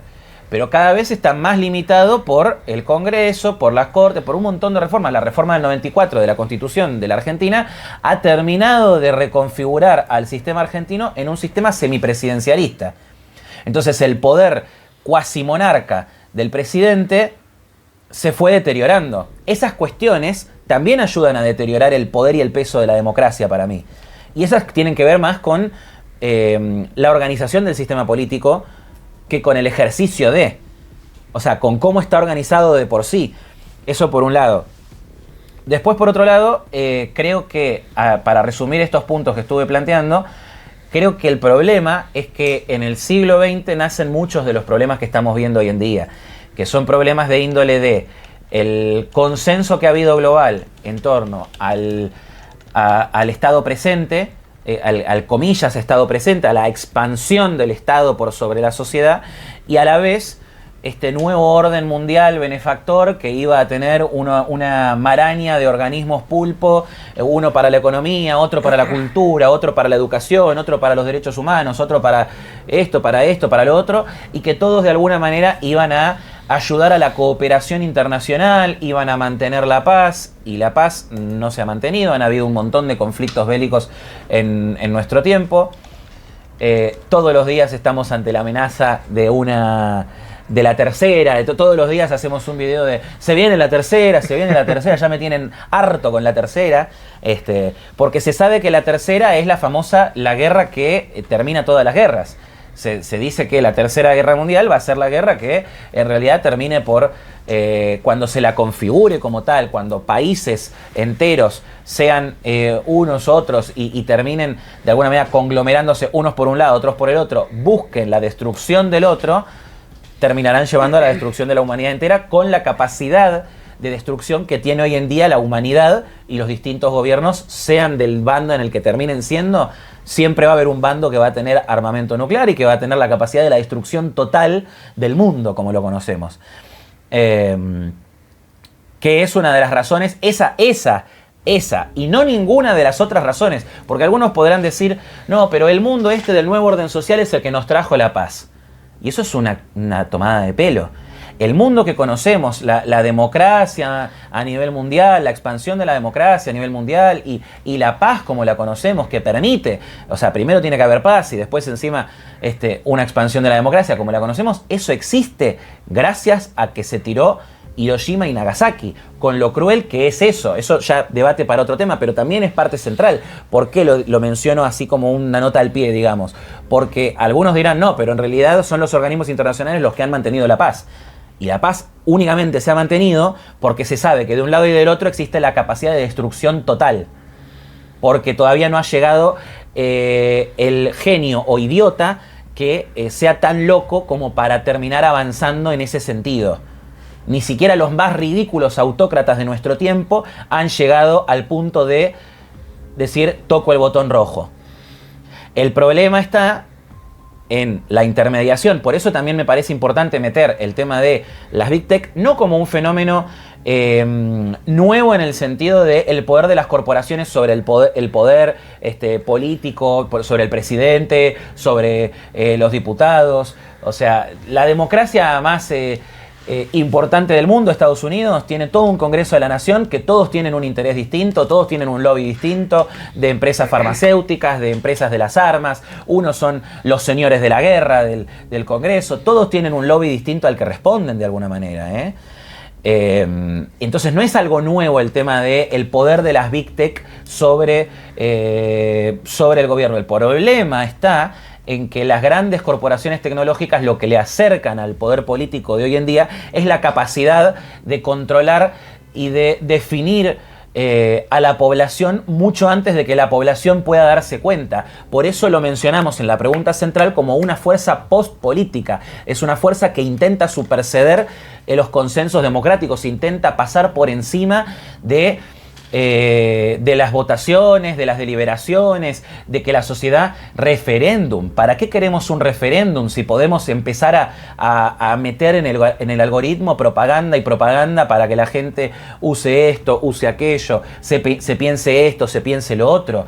Pero cada vez está más limitado por el Congreso, por las Cortes, por un montón de reformas. La reforma del 94 de la Constitución de la Argentina ha terminado de reconfigurar al sistema argentino en un sistema semipresidencialista. Entonces el poder cuasi monarca del presidente se fue deteriorando. Esas cuestiones también ayudan a deteriorar el poder y el peso de la democracia para mí. Y esas tienen que ver más con la organización del sistema político que con el ejercicio de, o sea, con cómo está organizado de por sí. Eso por un lado. Después, por otro lado, creo que, para resumir estos puntos que estuve planteando, creo que el problema es que en el siglo XX nacen muchos de los problemas que estamos viendo hoy en día, que son problemas de índole de el consenso que ha habido global en torno al Estado presente, al comillas Estado presente, a la expansión del Estado por sobre la sociedad, y a la vez este nuevo orden mundial benefactor que iba a tener una maraña de organismos pulpo, uno para la economía, otro para la cultura, otro para la educación, otro para los derechos humanos, otro para esto, para lo otro, y que todos de alguna manera iban a ayudar a la cooperación internacional, iban a mantener la paz, y la paz no se ha mantenido. Han habido un montón de conflictos bélicos en nuestro tiempo. Todos los días estamos ante la amenaza de la tercera. Todos los días hacemos un video de se viene la tercera, ya me tienen harto con la tercera, porque se sabe que la tercera es la guerra que termina todas las guerras. Se dice que la Tercera Guerra Mundial va a ser la guerra que en realidad termine por, cuando se la configure como tal, cuando países enteros sean unos otros y terminen de alguna manera conglomerándose unos por un lado, otros por el otro, busquen la destrucción del otro, terminarán llevando a la destrucción de la humanidad entera con la capacidad de destrucción que tiene hoy en día la humanidad, y los distintos gobiernos, sean del bando en el que terminen siendo, siempre va a haber un bando que va a tener armamento nuclear y que va a tener la capacidad de la destrucción total del mundo como lo conocemos. Que es una de las razones, esa, y no ninguna de las otras razones, porque algunos podrán decir, no, pero el mundo del nuevo orden social es el que nos trajo la paz. Y eso es una tomada de pelo. El mundo que conocemos, la democracia a nivel mundial, la expansión de la democracia a nivel mundial y la paz como la conocemos, que permite, o sea, primero tiene que haber paz y después encima una expansión de la democracia como la conocemos, eso existe gracias a que se tiró Hiroshima y Nagasaki, con lo cruel que es eso. Eso ya debate para otro tema, pero también es parte central. ¿Por qué lo menciono así como una nota al pie, digamos? Porque algunos dirán, no, pero en realidad son los organismos internacionales los que han mantenido la paz. Y la paz únicamente se ha mantenido porque se sabe que de un lado y del otro existe la capacidad de destrucción total. Porque todavía no ha llegado el genio o idiota que sea tan loco como para terminar avanzando en ese sentido. Ni siquiera los más ridículos autócratas de nuestro tiempo han llegado al punto de decir, toco el botón rojo. El problema está en la intermediación. Por eso también me parece importante meter el tema de las Big Tech no como un fenómeno nuevo en el sentido del poder de las corporaciones sobre el poder político, sobre el presidente, sobre los diputados. O sea, la democracia más importante del mundo, Estados Unidos, tiene todo un Congreso de la Nación que todos tienen un interés distinto, todos tienen un lobby distinto, de empresas farmacéuticas, de empresas de las armas, unos son los señores de la guerra del Congreso, todos tienen un lobby distinto al que responden de alguna manera, entonces no es algo nuevo el tema del poder de las Big Tech sobre el gobierno. El problema está en que las grandes corporaciones tecnológicas lo que le acercan al poder político de hoy en día es la capacidad de controlar y de definir a la población mucho antes de que la población pueda darse cuenta. Por eso lo mencionamos en la pregunta central como una fuerza post-política. Es una fuerza que intenta superseder los consensos democráticos, intenta pasar por encima de las votaciones, de las deliberaciones, de que la sociedad referéndum. ¿Para qué queremos un referéndum si podemos empezar a meter en el algoritmo propaganda y propaganda para que la gente use esto, use aquello, se piense esto, se piense lo otro?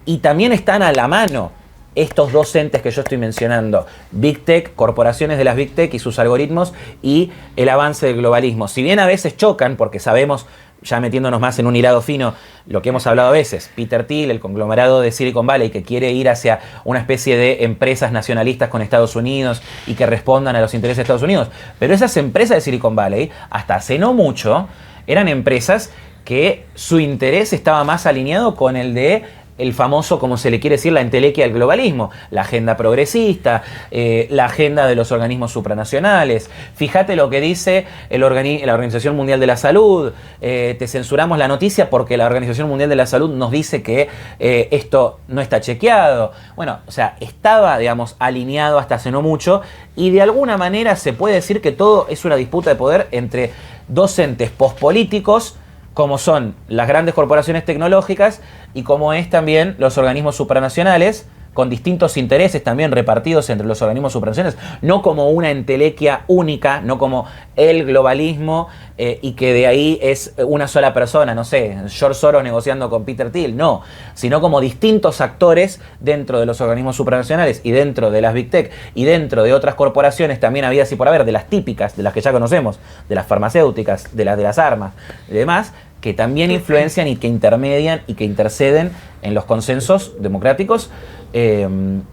Y también están a la mano estos dos entes que yo estoy mencionando, Big Tech, corporaciones de las Big Tech y sus algoritmos, y el avance del globalismo. Si bien a veces chocan, porque sabemos, ya metiéndonos más en un hilado fino, lo que hemos hablado a veces, Peter Thiel, el conglomerado de Silicon Valley, que quiere ir hacia una especie de empresas nacionalistas con Estados Unidos y que respondan a los intereses de Estados Unidos. Pero esas empresas de Silicon Valley, hasta hace no mucho, eran empresas que su interés estaba más alineado con el de el famoso, como se le quiere decir, la entelequia del globalismo, la agenda progresista, la agenda de los organismos supranacionales. Fíjate lo que dice la Organización Mundial de la Salud. Te censuramos la noticia porque la Organización Mundial de la Salud nos dice que esto no está chequeado. Bueno, o sea, estaba, digamos, alineado hasta hace no mucho, y de alguna manera se puede decir que todo es una disputa de poder entre dos entes pospolíticos, como son las grandes corporaciones tecnológicas y como es también los organismos supranacionales, con distintos intereses también repartidos entre los organismos supranacionales, no como una entelequia única, no como el globalismo y que de ahí es una sola persona, no sé, George Soros negociando con Peter Thiel, no, sino como distintos actores dentro de los organismos supranacionales y dentro de las Big Tech y dentro de otras corporaciones también habidas y por haber, de las típicas, de las que ya conocemos, de las farmacéuticas, de las armas y demás, que también influencian y que intermedian y que interceden en los consensos democráticos y en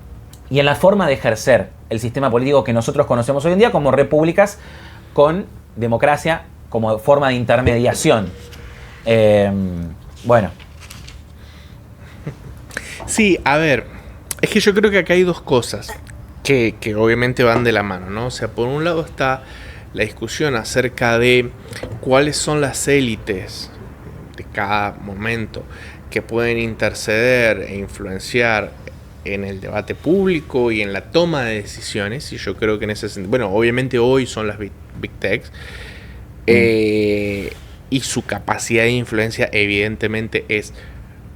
la forma de ejercer el sistema político que nosotros conocemos hoy en día como repúblicas con democracia como forma de intermediación. Bueno. Sí, a ver, es que yo creo que acá hay dos cosas que obviamente van de la mano, ¿no? O sea, por un lado está la discusión acerca de cuáles son las élites de cada momento que pueden interceder e influenciar en el debate público y en la toma de decisiones. Y yo creo que en ese sentido, bueno, obviamente hoy son las Big Techs, y su capacidad de influencia evidentemente es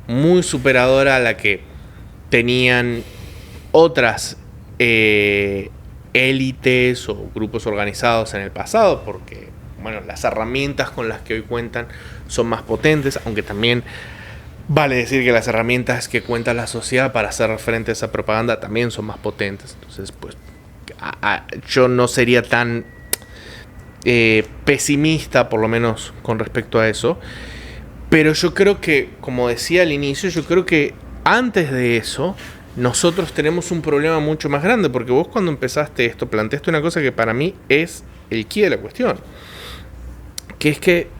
muy superadora a la que tenían otras élites o grupos organizados en el pasado, porque bueno, las herramientas con las que hoy cuentan son más potentes, aunque también vale decir que las herramientas que cuenta la sociedad para hacer frente a esa propaganda también son más potentes. Entonces, pues, yo no sería tan pesimista, por lo menos con respecto a eso. Pero yo creo que, como decía al inicio, yo creo que antes de eso, nosotros tenemos un problema mucho más grande, porque vos cuando empezaste esto, planteaste una cosa que para mí es el quid de la cuestión, que es que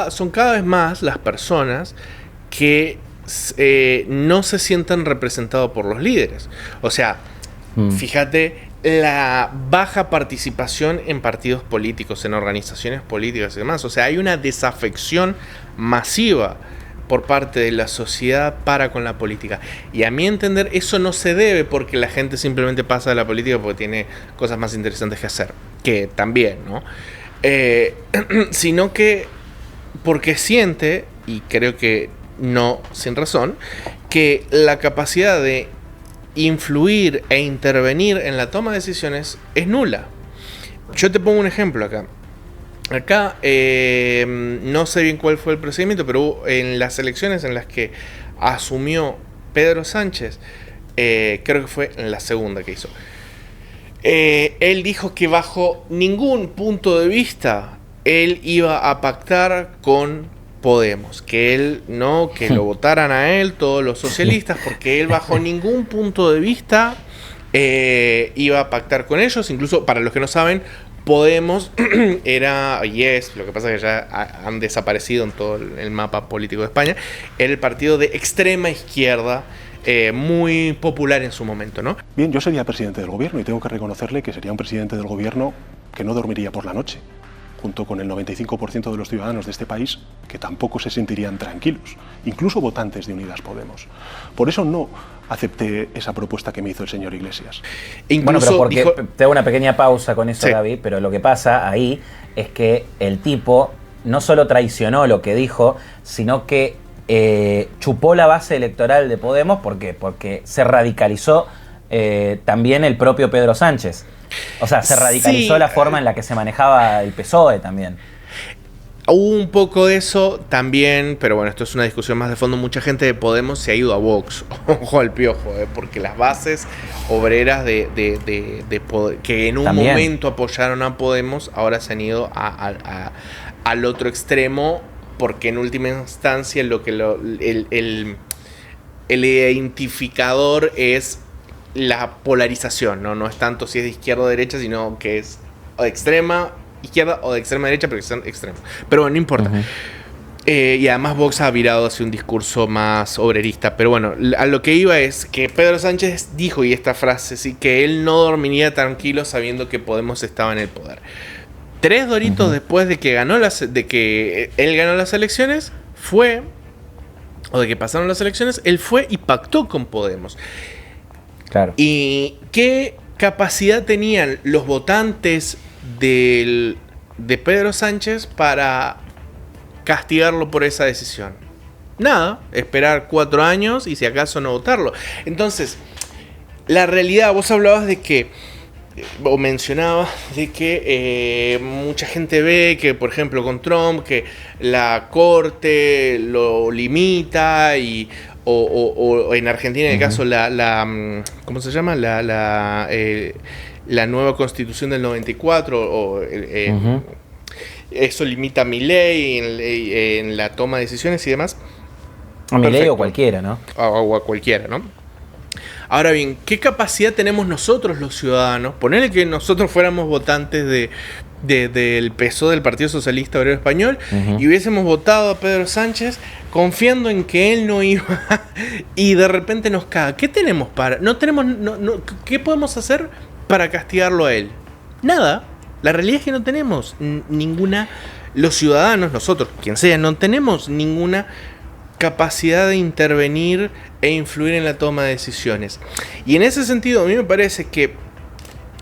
son cada vez más las personas que no se sientan representados por los líderes. O sea, fíjate la baja participación en partidos políticos, en organizaciones políticas y demás. O sea, hay una desafección masiva por parte de la sociedad para con la política. Y a mi entender, eso no se debe porque la gente simplemente pasa de la política porque tiene cosas más interesantes que hacer. Que también, ¿no? Sino que porque siente, y creo que no sin razón, que la capacidad de influir e intervenir en la toma de decisiones es nula. Yo te pongo un ejemplo acá. Acá no sé bien cuál fue el procedimiento, pero en las elecciones en las que asumió Pedro Sánchez, creo que fue en la segunda que hizo, Él dijo que bajo ningún punto de vista él iba a pactar con Podemos, que lo votaran a él todos los socialistas, porque él bajo ningún punto de vista iba a pactar con ellos. Incluso, para los que no saben, Podemos era, lo que pasa es que ya han desaparecido en todo el mapa político de España, era el partido de extrema izquierda, muy popular en su momento, ¿no? Bien, yo sería presidente del gobierno y tengo que reconocerle que sería un presidente del gobierno que no dormiría por la noche, junto con el 95% de los ciudadanos de este país que tampoco se sentirían tranquilos, incluso votantes de Unidas Podemos. Por eso no acepté esa propuesta que me hizo el señor Iglesias. Bueno, pero porque te hago una pequeña pausa con eso, sí, Gaby, pero lo que pasa ahí es que el tipo no solo traicionó lo que dijo, sino que chupó la base electoral de Podemos. ¿Por qué? Porque se radicalizó también el propio Pedro Sánchez. O sea, se radicalizó la forma en la que se manejaba el PSOE también. Hubo un poco de eso también, pero bueno, esto es una discusión más de fondo. Mucha gente de Podemos se ha ido a Vox, ojo al piojo, porque las bases obreras que en un también momento apoyaron a Podemos, ahora se han ido al otro extremo, porque en última instancia el identificador es la polarización, ¿no? No es tanto si es de izquierda o derecha, sino que es o de extrema izquierda o de extrema derecha, pero que son extremos. Pero bueno, no importa. Y además Vox ha virado hacia un discurso más obrerista. Pero bueno, a lo que iba es que Pedro Sánchez dijo, y esta frase, sí, que él no dormiría tranquilo sabiendo que Podemos estaba en el poder. 3 doritos después de que él ganó las elecciones, de que pasaron las elecciones, él fue y pactó con Podemos. Claro. ¿Y qué capacidad tenían los votantes de Pedro Sánchez para castigarlo por esa decisión? Nada, esperar 4 años y si acaso no votarlo. Entonces, la realidad, vos hablabas de que, o mencionabas de que mucha gente ve que, por ejemplo, con Trump, que la corte lo limita o en Argentina, en el caso, ¿cómo se llama? La nueva constitución del 94, eso limita a Milei en la toma de decisiones y demás. A Milei o cualquiera, ¿no? O a cualquiera, ¿no? Ahora bien, ¿qué capacidad tenemos nosotros los ciudadanos? Ponerle que nosotros fuéramos votantes del PSOE, del Partido Socialista Obrero Español, y hubiésemos votado a Pedro Sánchez confiando en que él no iba y de repente nos caga. ¿Qué tenemos ¿qué podemos hacer para castigarlo a él? Nada. La realidad es que no tenemos ninguna, los ciudadanos, nosotros, quien sea, no tenemos ninguna capacidad de intervenir e influir en la toma de decisiones. Y en ese sentido, a mí me parece que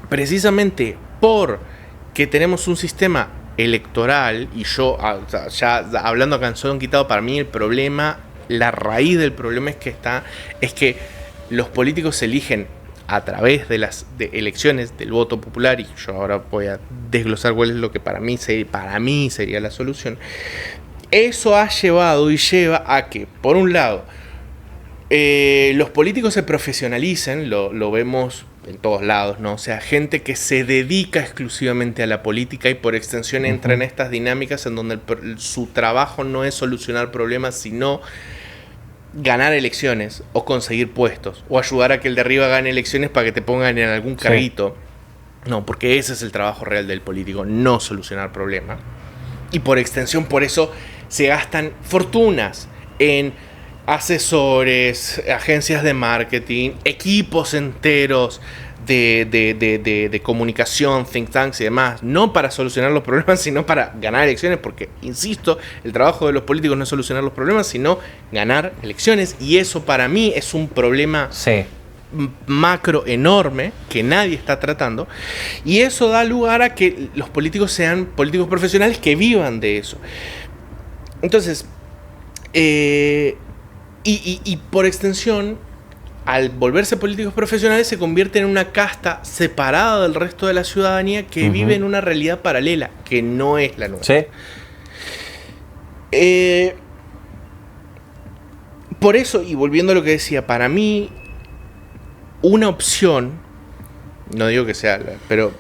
precisamente porque tenemos un sistema electoral, y yo, ya hablando a canción quitado, para mí el problema, la raíz del problema es que los políticos eligen a través de las elecciones del voto popular, y yo ahora voy a desglosar cuál es lo que para mí sería la solución. Eso ha llevado y lleva a que, por un lado, los políticos se profesionalicen, lo vemos en todos lados, ¿no? O sea, gente que se dedica exclusivamente a la política y por extensión entra en estas dinámicas en donde su trabajo no es solucionar problemas, sino ganar elecciones o conseguir puestos o ayudar a que el de arriba gane elecciones para que te pongan en algún carguito. Sí. No, porque ese es el trabajo real del político, no solucionar problemas. Y por extensión, por eso se gastan fortunas en asesores, agencias de marketing, equipos enteros de comunicación, think tanks y demás, no para solucionar los problemas, sino para ganar elecciones, porque, insisto, el trabajo de los políticos no es solucionar los problemas, sino ganar elecciones, y eso para mí es un problema macro enorme que nadie está tratando, y eso da lugar a que los políticos sean políticos profesionales que vivan de eso. Entonces, y por extensión, al volverse políticos profesionales se convierten en una casta separada del resto de la ciudadanía que vive en una realidad paralela, que no es la nuestra. Sí. Por eso, y volviendo a lo que decía, para mí una opción No digo que sea, pero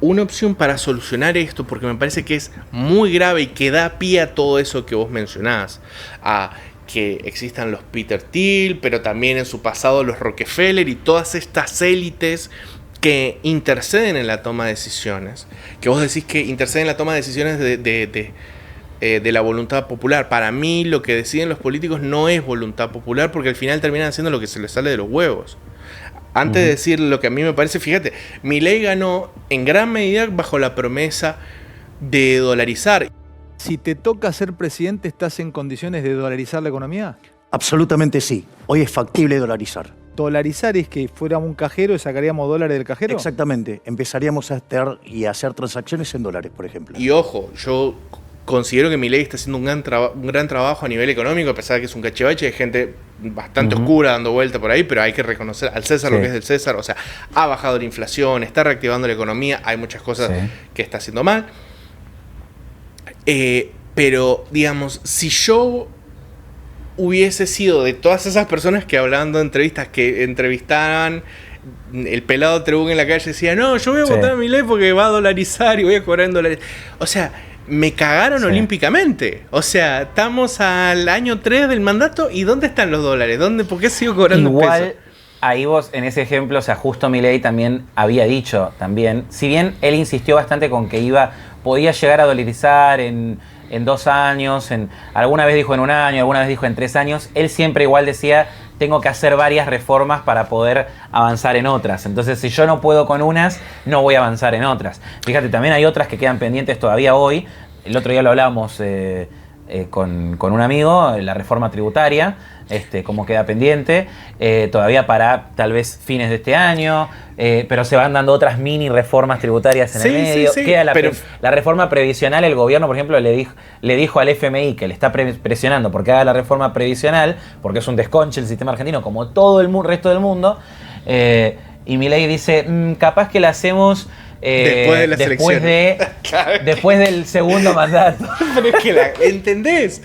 una opción para solucionar esto, porque me parece que es muy grave y que da pie a todo eso que vos mencionás, a que existan los Peter Thiel, pero también en su pasado los Rockefeller y todas estas élites que interceden en la toma de decisiones, que vos decís que interceden en la toma de decisiones de la voluntad popular. Para mí lo que deciden los políticos no es voluntad popular, porque al final terminan haciendo lo que se les sale de los huevos. Antes de decir lo que a mí me parece, fíjate, Milei ganó en gran medida bajo la promesa de dolarizar. Si te toca ser presidente, ¿estás en condiciones de dolarizar la economía? Absolutamente sí. Hoy es factible dolarizar. ¿Dolarizar es que fuéramos un cajero y sacaríamos dólares del cajero? Exactamente. Empezaríamos a hacer transacciones en dólares, por ejemplo. Y ojo, yo considero que Milei está haciendo un gran trabajo a nivel económico, a pesar de que es un cachivache, hay gente bastante oscura dando vuelta por ahí, pero hay que reconocer al César lo que es del César. O sea, ha bajado la inflación, está reactivando la economía, hay muchas cosas que está haciendo mal. Pero, digamos, si yo hubiese sido de todas esas personas que hablando de entrevistas, que entrevistaban el pelado Trebuch en la calle, decía, no, yo voy a votar a Milei porque va a dolarizar y voy a cobrar en dólares. O sea, me cagaron olímpicamente. O sea, estamos al año 3 del mandato y ¿dónde están los dólares? ¿Por qué sigo cobrando pesos? Ahí vos, en ese ejemplo, o sea, justo Milei también había dicho también, si bien él insistió bastante con que podía llegar a dolarizar en 2 años, alguna vez dijo en 1 año, alguna vez dijo en 3 años, él siempre igual decía, tengo que hacer varias reformas para poder avanzar en otras. Entonces, si yo no puedo con unas, no voy a avanzar en otras. Fíjate, también hay otras que quedan pendientes todavía hoy. El otro día lo hablábamos con un amigo, la reforma tributaria, cómo queda pendiente, todavía para tal vez fines de este año, pero se van dando otras mini reformas tributarias en el medio. Queda la reforma previsional, el gobierno, por ejemplo, le dijo al FMI que le está presionando porque haga la reforma previsional, porque es un desconche el sistema argentino, como todo el resto del mundo, y Milei dice, capaz que la hacemos después de las elecciones. Después del segundo mandato. Pero es que ¿entendés?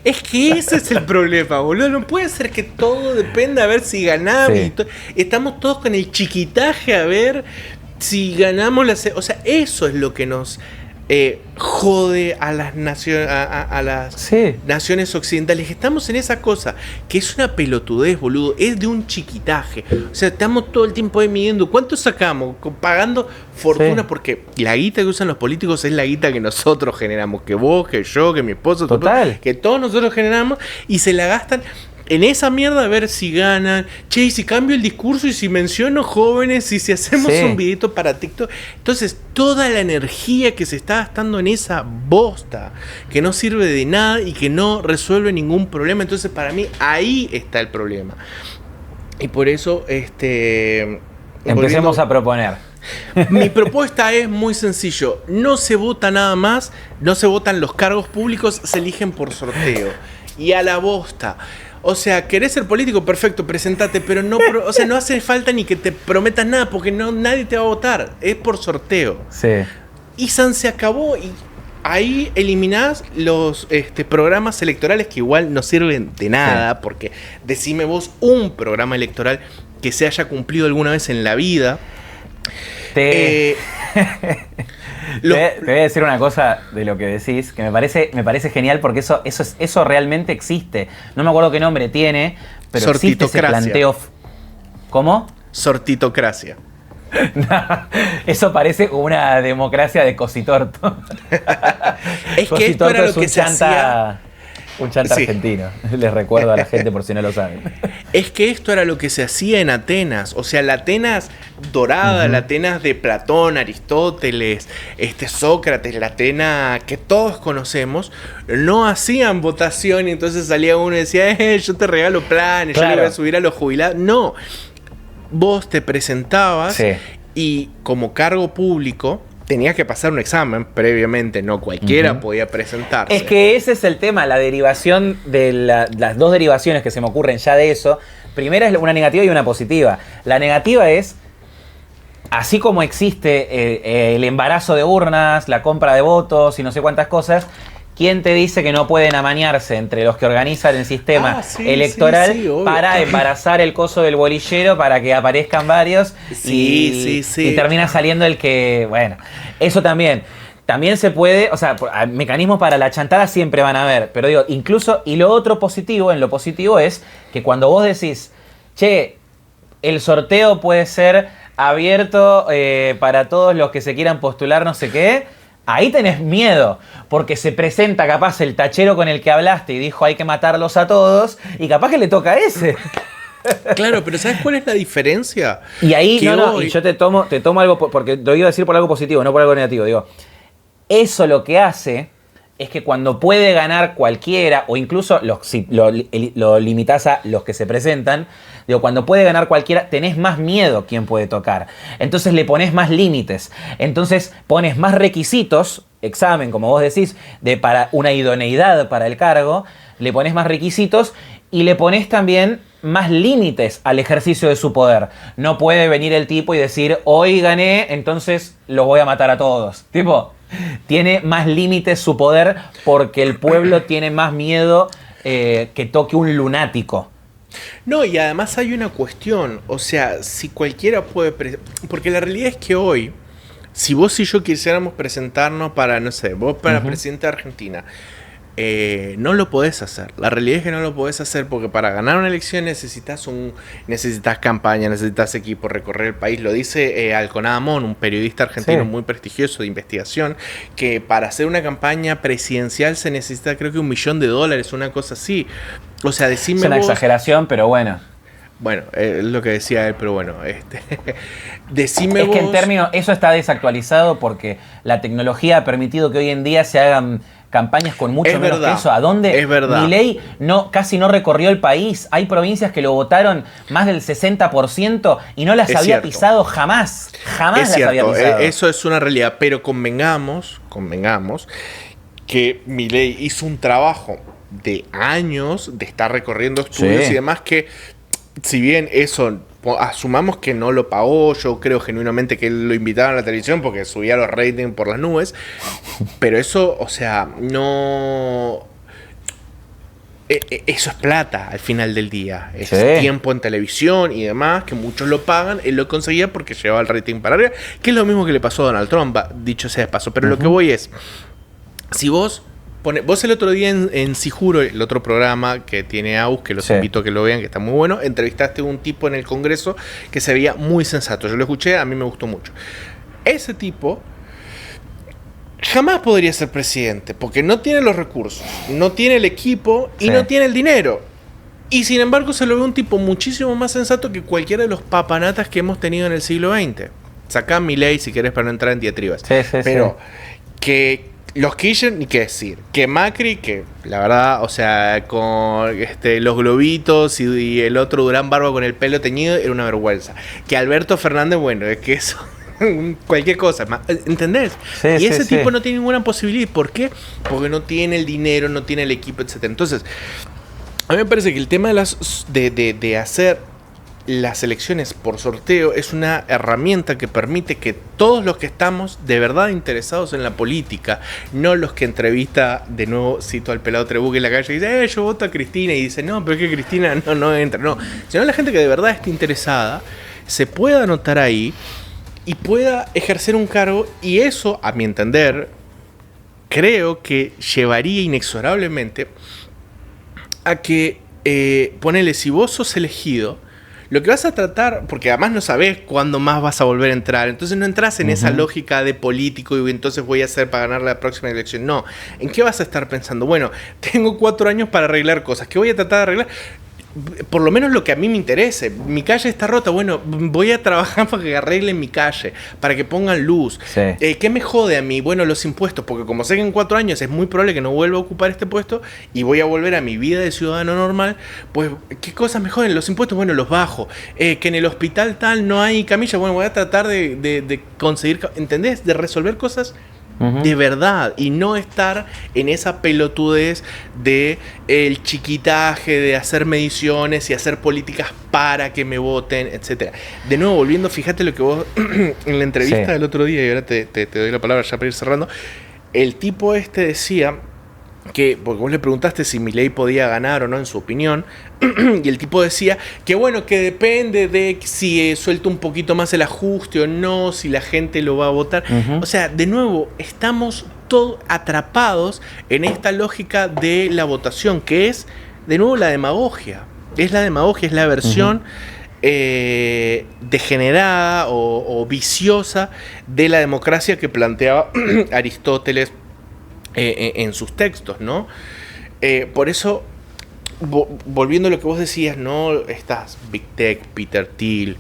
Es que ese es el problema, boludo. No puede ser que todo dependa a ver si ganamos. Estamos todos con el chiquitaje a ver si ganamos o sea, eso es lo que nos jode a las naciones occidentales. Estamos en esa cosa que es una pelotudez, boludo. Es de un chiquitaje. O sea, estamos todo el tiempo ahí midiendo cuánto sacamos, pagando fortuna, porque la guita que usan los políticos es la guita que nosotros generamos, que vos, que yo, que mi esposo, que todos nosotros generamos, y se la gastan en esa mierda a ver si ganan. Che, y si cambio el discurso, y si menciono jóvenes, y si hacemos un videito para TikTok. Entonces, toda la energía que se está gastando en esa bosta, que no sirve de nada y que no resuelve ningún problema. Entonces, para mí, ahí está el problema. Y por eso, empecemos a proponer. Mi propuesta es muy sencillo. No se vota nada más, no se votan los cargos públicos, se eligen por sorteo. Y a la bosta. O sea, querés ser político, perfecto, presentate, pero no, o sea, no hace falta ni que te prometas nada, porque nadie te va a votar, es por sorteo. Y se acabó, y ahí eliminás los programas electorales que igual no sirven de nada, porque decime vos un programa electoral que se haya cumplido alguna vez en la vida. Te voy a decir una cosa de lo que decís, que me parece genial, porque eso realmente existe. No me acuerdo qué nombre tiene, pero existe ese planteo. ¿Cómo? Sortitocracia. No, eso parece una democracia de Cositorto. Es que esto era lo que se hacía. Un chanta argentino, les recuerdo a la gente por si no lo saben. Es que esto era lo que se hacía en Atenas, o sea, la Atenas dorada, la Atenas de Platón, Aristóteles, Sócrates, la Atenas que todos conocemos, no hacían votación y entonces salía uno y decía, yo te regalo planes, yo le voy a subir a los jubilados. No, vos te presentabas y como cargo público tenías que pasar un examen previamente, no cualquiera podía presentarse. Es que ese es el tema, la derivación de las dos derivaciones que se me ocurren ya de eso. Primera es una negativa y una positiva. La negativa es, así como existe el embarazo de urnas, la compra de votos y no sé cuántas cosas, ¿quién te dice que no pueden amañarse entre los que organizan el sistema electoral para embarazar el coso del bolillero para que aparezcan varios y termina saliendo el que, bueno, eso también se puede, o sea, mecanismos para la chantada siempre van a haber, pero digo, incluso, y lo otro positivo, en lo positivo es que cuando vos decís, che, el sorteo puede ser abierto para todos los que se quieran postular, no sé qué, ahí tenés miedo, porque se presenta capaz el tachero con el que hablaste y dijo hay que matarlos a todos, y capaz que le toca a ese. Claro, pero ¿sabes cuál es la diferencia? Y ahí, y yo te tomo algo, porque lo iba a decir por algo positivo, no por algo negativo, digo, eso lo que hace es que cuando puede ganar cualquiera, o incluso si lo limitás a los que se presentan, digo, cuando puede ganar cualquiera, tenés más miedo quién puede tocar. Entonces le pones más límites. Entonces pones más requisitos, examen, como vos decís, para una idoneidad para el cargo, le pones más requisitos y le pones también más límites al ejercicio de su poder. No puede venir el tipo y decir, hoy gané, entonces los voy a matar a todos. Tipo, tiene más límites su poder porque el pueblo tiene más miedo que toque un lunático. No, y además hay una cuestión, o sea, si cualquiera puede... Porque la realidad es que hoy, si vos y yo quisiéramos presentarnos para, no sé, vos para presidente de Argentina, no lo podés hacer. La realidad es que no lo podés hacer porque para ganar una elección necesitas campaña, necesitas equipo, recorrer el país. Lo dice Alconada Mon, un periodista argentino muy prestigioso de investigación, que para hacer una campaña presidencial se necesita creo que $1 millón, una cosa así. O sea, decime es una exageración, pero bueno. Bueno, es lo que decía él, pero bueno, decime es vos... que en términos, eso está desactualizado porque la tecnología ha permitido que hoy en día se hagan campañas con mucho menos peso. ¿A dónde? Es verdad. Milei casi no recorrió el país. Hay provincias que lo votaron más del 60% y no las había pisado jamás. Jamás las había pisado. Eso es una realidad, pero convengamos que Milei hizo un trabajo de años de estar recorriendo estudios y demás que, si bien eso asumamos que no lo pagó, yo creo genuinamente que lo invitaron a la televisión porque subía los ratings por las nubes, pero eso, o sea, no... Eso es plata al final del día, es tiempo en televisión y demás, que muchos lo pagan, él lo conseguía porque llevaba el rating para arriba, que es lo mismo que le pasó a Donald Trump, dicho sea de paso, pero lo que voy es, si vos el otro día en Sijuro, el otro programa que tiene AUS, que los invito a que lo vean, que está muy bueno, entrevistaste a un tipo en el Congreso que se veía muy sensato. Yo lo escuché, a mí me gustó mucho. Ese tipo jamás podría ser presidente, porque no tiene los recursos, no tiene el equipo y no tiene el dinero. Y sin embargo se lo ve un tipo muchísimo más sensato que cualquiera de los papanatas que hemos tenido en el siglo XX. Sacá Milei si querés para no entrar en diatribas. Pero que... Los Kirchner, ni qué decir. Que Macri, que la verdad, o sea, con los globitos y el otro Durán Barba con el pelo teñido, era una vergüenza. Que Alberto Fernández, bueno, es que eso, cualquier cosa, ¿entendés? Y ese tipo no tiene ninguna posibilidad. ¿Por qué? Porque no tiene el dinero, no tiene el equipo, etc. Entonces, a mí me parece que el tema de hacer las elecciones por sorteo es una herramienta que permite que todos los que estamos de verdad interesados en la política, no los que entrevista, de nuevo cito al pelado Trebuque en la calle y dice, yo voto a Cristina, y dice, no, pero es que Cristina no entra, no, sino la gente que de verdad esté interesada se pueda anotar ahí y pueda ejercer un cargo, y eso, a mi entender, creo que llevaría inexorablemente a que, ponele, si vos sos elegido, lo que vas a tratar, porque además no sabés cuándo más vas a volver a entrar, entonces no entras en esa lógica de político y entonces voy a hacer para ganar la próxima elección. No, ¿en qué vas a estar pensando? Bueno, tengo 4 años para arreglar cosas, ¿qué voy a tratar de arreglar? Por lo menos lo que a mí me interese. Mi calle está rota, bueno, voy a trabajar para que arreglen mi calle, para que pongan luz. ¿Qué me jode a mí? Bueno, los impuestos, porque como sé que en 4 años es muy probable que no vuelva a ocupar este puesto y voy a volver a mi vida de ciudadano normal, pues ¿qué cosas me joden? Los impuestos, bueno, los bajo. Que en el hospital tal no hay camilla, bueno, voy a tratar de conseguir, ¿entendés? De resolver cosas de verdad, y no estar en esa pelotudez de el chiquitaje, de hacer mediciones y hacer políticas para que me voten, etcétera. De nuevo, volviendo, fíjate lo que vos en la entrevista del otro día, y ahora te doy la palabra ya para ir cerrando, el tipo decía porque vos le preguntaste si Milei podía ganar o no en su opinión, y el tipo decía que bueno, que depende de si suelta un poquito más el ajuste o no, si la gente lo va a votar. O sea, de nuevo, estamos todos atrapados en esta lógica de la votación, que es, de nuevo, la demagogia. Es la demagogia, es la versión degenerada o viciosa de la democracia que planteaba Aristóteles en sus textos, ¿no? Por eso, volviendo a lo que vos decías, ¿no? Estas Big Tech, Peter Thiel,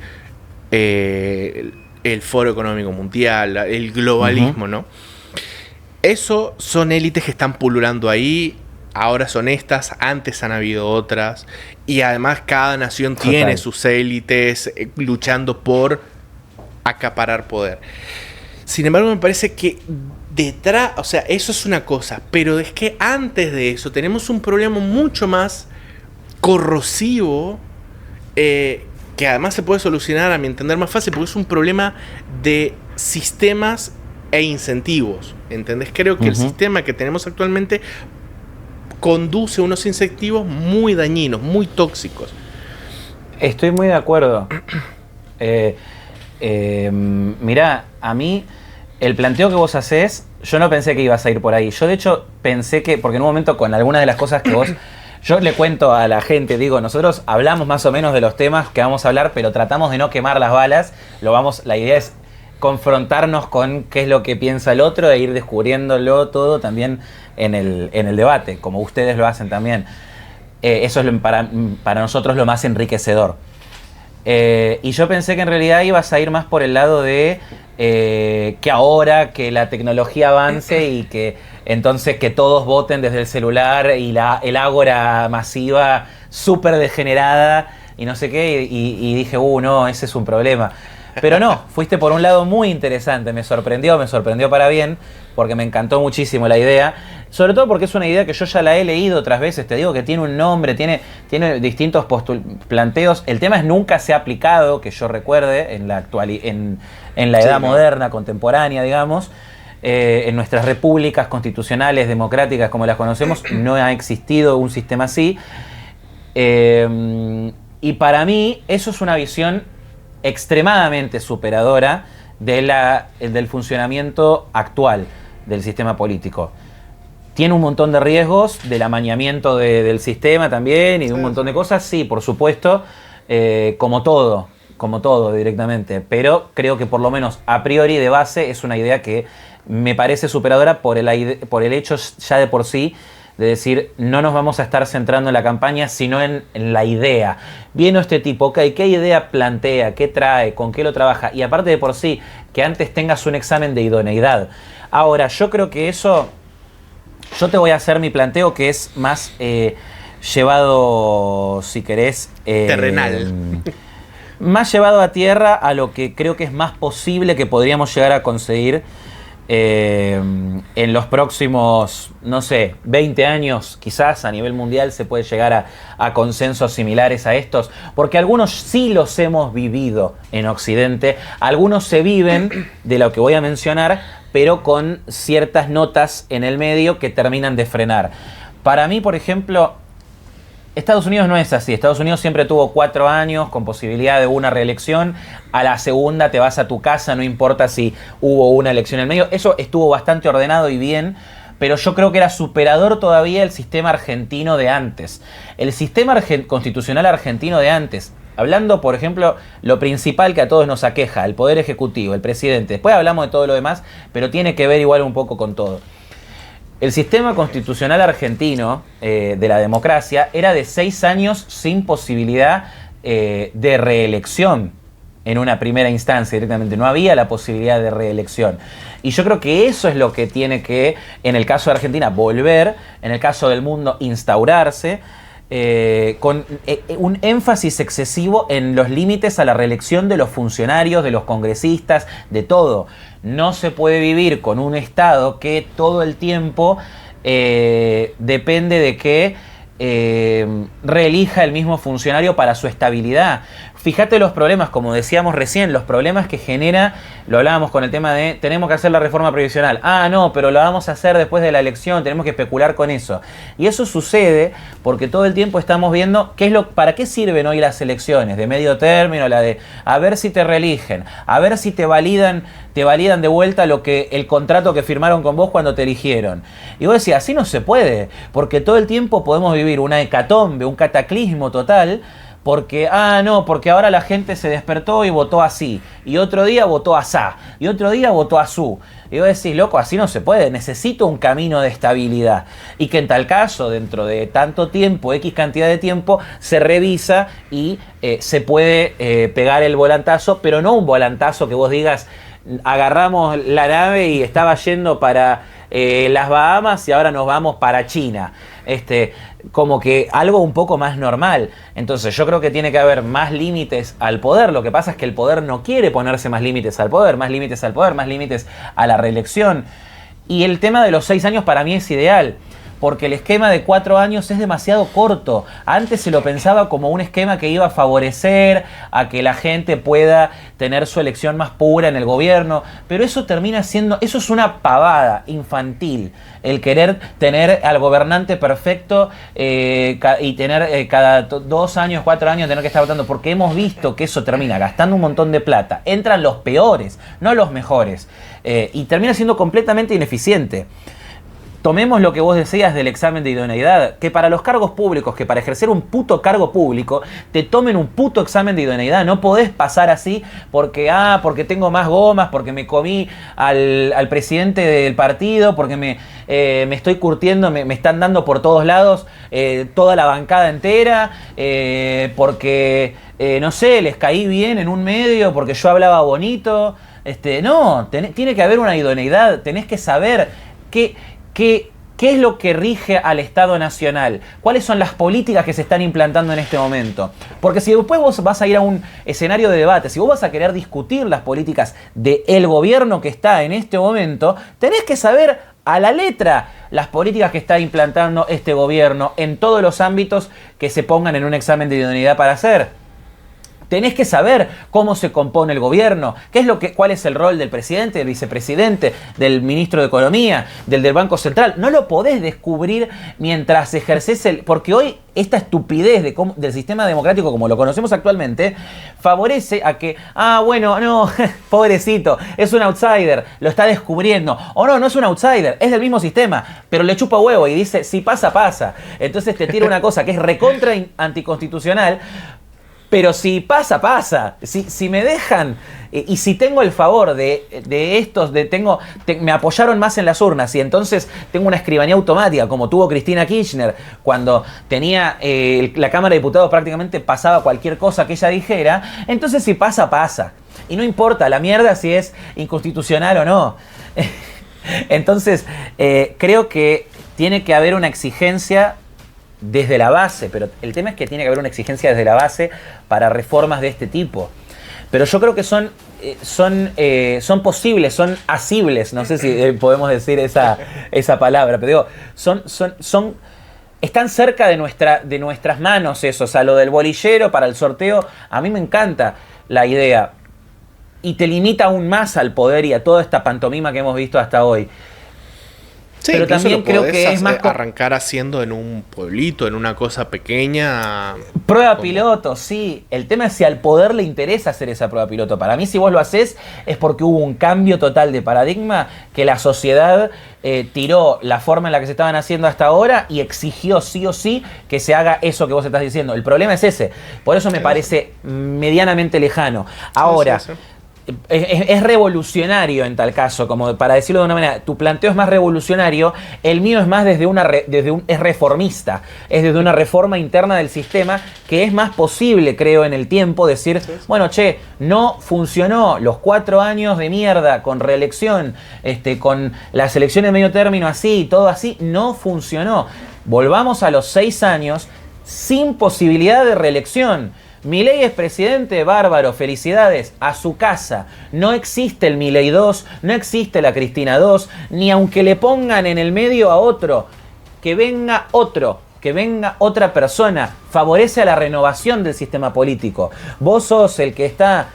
el Foro Económico Mundial, el globalismo, ¿no? Eso son élites que están pululando ahí. Ahora son estas, antes han habido otras, y además cada nación tiene sus élites luchando por acaparar poder. Sin embargo, me parece que detrás, o sea, eso es una cosa, pero es que antes de eso tenemos un problema mucho más corrosivo, que además se puede solucionar, a mi entender, más fácil, porque es un problema de sistemas e incentivos, ¿entendés? Creo que el sistema que tenemos actualmente conduce a unos incentivos muy dañinos, muy tóxicos. Estoy muy de acuerdo. Mirá, a mí el planteo que vos hacés, yo no pensé que ibas a ir por ahí. Yo de hecho pensé que, porque en un momento con algunas de las cosas que vos... Yo le cuento a la gente, digo, nosotros hablamos más o menos de los temas que vamos a hablar, pero tratamos de no quemar las balas. La idea es confrontarnos con qué es lo que piensa el otro e ir descubriéndolo todo también en el debate, como ustedes lo hacen también. Eso es para nosotros lo más enriquecedor. Y yo pensé que en realidad ibas a ir más por el lado de que ahora que la tecnología avance y que entonces que todos voten desde el celular y el ágora masiva súper degenerada y no sé qué, y dije, no, ese es un problema. Pero no, fuiste por un lado muy interesante, me sorprendió para bien, porque me encantó muchísimo la idea, sobre todo porque es una idea que yo ya la he leído otras veces, te digo que tiene un nombre, tiene distintos planteos, el tema es nunca se ha aplicado, que yo recuerde, en la edad moderna, contemporánea, digamos, en nuestras repúblicas constitucionales, democráticas, como las conocemos, no ha existido un sistema así, y para mí eso es una visión extremadamente superadora del funcionamiento actual del sistema político. Tiene un montón de riesgos, del amañamiento del sistema también y de un montón de cosas, sí, por supuesto, como todo directamente, pero creo que por lo menos a priori de base es una idea que me parece superadora por el hecho ya de por sí de decir, no nos vamos a estar centrando en la campaña, sino en la idea. Viendo este tipo, ok, ¿qué idea plantea? ¿Qué trae? ¿Con qué lo trabaja? Y aparte de por sí, que antes tengas un examen de idoneidad. Ahora, yo creo que eso, yo te voy a hacer mi planteo que es más llevado, si querés... terrenal. Más llevado a tierra a lo que creo que es más posible que podríamos llegar a conseguir en los próximos, no sé, 20 años, quizás a nivel mundial se puede llegar a consensos similares a estos, porque algunos sí los hemos vivido en Occidente, algunos se viven de lo que voy a mencionar, pero con ciertas notas en el medio que terminan de frenar. Para mí, por ejemplo, Estados Unidos no es así. Estados Unidos siempre tuvo 4 años con posibilidad de una reelección. A la segunda te vas a tu casa, no importa si hubo una elección en el medio. Eso estuvo bastante ordenado y bien, pero yo creo que era superador todavía el sistema argentino de antes. El sistema constitucional argentino de antes, hablando, por ejemplo, lo principal que a todos nos aqueja, el Poder Ejecutivo, el presidente. Después hablamos de todo lo demás, pero tiene que ver igual un poco con todo. El sistema constitucional argentino de la democracia era de 6 años sin posibilidad de reelección en una primera instancia directamente. No había la posibilidad de reelección. Y yo creo que eso es lo que tiene que, en el caso de Argentina, volver, en el caso del mundo, instaurarse, con un énfasis excesivo en los límites a la reelección de los funcionarios, de los congresistas, de todo. No se puede vivir con un Estado que todo el tiempo depende de que reelija el mismo funcionario para su estabilidad. Fíjate los problemas, como decíamos recién, los problemas que genera, lo hablábamos con el tema de tenemos que hacer la reforma previsional. Ah, no, pero lo vamos a hacer después de la elección, tenemos que especular con eso. Y eso sucede porque todo el tiempo estamos viendo para qué sirven hoy las elecciones de medio término, la de a ver si te reeligen, a ver si te validan de vuelta el contrato que firmaron con vos cuando te eligieron. Y vos decís, así no se puede, porque todo el tiempo podemos vivir una hecatombe, un cataclismo total, porque ahora la gente se despertó y votó así, y otro día votó asá, y otro día votó asú. Y vos decís, loco, así no se puede, necesito un camino de estabilidad. Y que en tal caso, dentro de tanto tiempo, X cantidad de tiempo, se revisa y se puede pegar el volantazo, pero no un volantazo que vos digas, agarramos la nave y estaba yendo para las Bahamas y ahora nos vamos para China. Como que algo un poco más normal. Entonces yo creo que tiene que haber más límites al poder. Lo que pasa es que el poder no quiere ponerse más límites al poder, más límites al poder, más límites a la reelección. Y el tema de los 6 años para mí es ideal, porque el esquema de 4 años es demasiado corto. Antes se lo pensaba como un esquema que iba a favorecer a que la gente pueda tener su elección más pura en el gobierno, pero eso termina siendo, eso es una pavada infantil, el querer tener al gobernante perfecto y tener cada 2 años, 4 años tener que estar votando, porque hemos visto que eso termina gastando un montón de plata. Entran los peores, no los mejores, y termina siendo completamente ineficiente. Tomemos lo que vos decías del examen de idoneidad, que para los cargos públicos, que para ejercer un puto cargo público, te tomen un puto examen de idoneidad. No podés pasar así porque tengo más gomas, porque me comí al presidente del partido, porque me estoy curtiendo, me están dando por todos lados toda la bancada entera, porque, no sé, les caí bien en un medio, porque yo hablaba bonito. No, tiene que haber una idoneidad, tenés que saber ¿Qué es lo que rige al Estado Nacional? ¿Cuáles son las políticas que se están implantando en este momento? Porque si después vos vas a ir a un escenario de debate, si vos vas a querer discutir las políticas del gobierno que está en este momento, tenés que saber a la letra las políticas que está implantando este gobierno en todos los ámbitos que se pongan en un examen de idoneidad para hacer. Tenés que saber cómo se compone el gobierno, cuál es el rol del presidente, del vicepresidente, del ministro de Economía, del Banco Central. No lo podés descubrir mientras ejercés porque hoy esta estupidez del sistema democrático como lo conocemos actualmente favorece a que, pobrecito, es un outsider, lo está descubriendo. O no es un outsider, es del mismo sistema, pero le chupa huevo y dice, si pasa, pasa. Entonces te tira una cosa que es recontra anticonstitucional. Pero si pasa, pasa. Si me dejan y si tengo el favor de estos, me apoyaron más en las urnas y entonces tengo una escribanía automática, como tuvo Cristina Kirchner, cuando tenía la Cámara de Diputados prácticamente pasaba cualquier cosa que ella dijera, entonces si pasa, pasa. Y no importa la mierda si es inconstitucional o no. Entonces, creo que tiene que haber una exigencia desde la base, pero el tema es que tiene que haber una exigencia desde la base para reformas de este tipo. Pero yo creo que son posibles, son asibles, no sé si podemos decir esa palabra, pero digo, están cerca de nuestras manos eso. O sea, lo del bolillero para el sorteo, a mí me encanta la idea y te limita aún más al poder y a toda esta pantomima que hemos visto hasta hoy. Sí, pero también creo que es más arrancar haciendo en un pueblito, en una cosa pequeña. Prueba piloto, sí. El tema es si al poder le interesa hacer esa prueba piloto. Para mí, si vos lo haces, es porque hubo un cambio total de paradigma, que la sociedad tiró la forma en la que se estaban haciendo hasta ahora y exigió sí o sí que se haga eso que vos estás diciendo. El problema es ese. Por eso me parece medianamente lejano. Ahora, es revolucionario en tal caso, como para decirlo de una manera. Tu planteo es más revolucionario, el mío es más es reformista, es desde una reforma interna del sistema, que es más posible, creo, en el tiempo decir, bueno, no funcionó los 4 años de mierda con reelección, con las elecciones de medio término así, todo así, no funcionó. Volvamos a los 6 años sin posibilidad de reelección. Milei es presidente, bárbaro, felicidades, a su casa. No existe el Milei 2, no existe la Cristina 2, ni aunque le pongan en el medio a otro, que venga otro, que venga otra persona, favorece a la renovación del sistema político. Vos sos el que está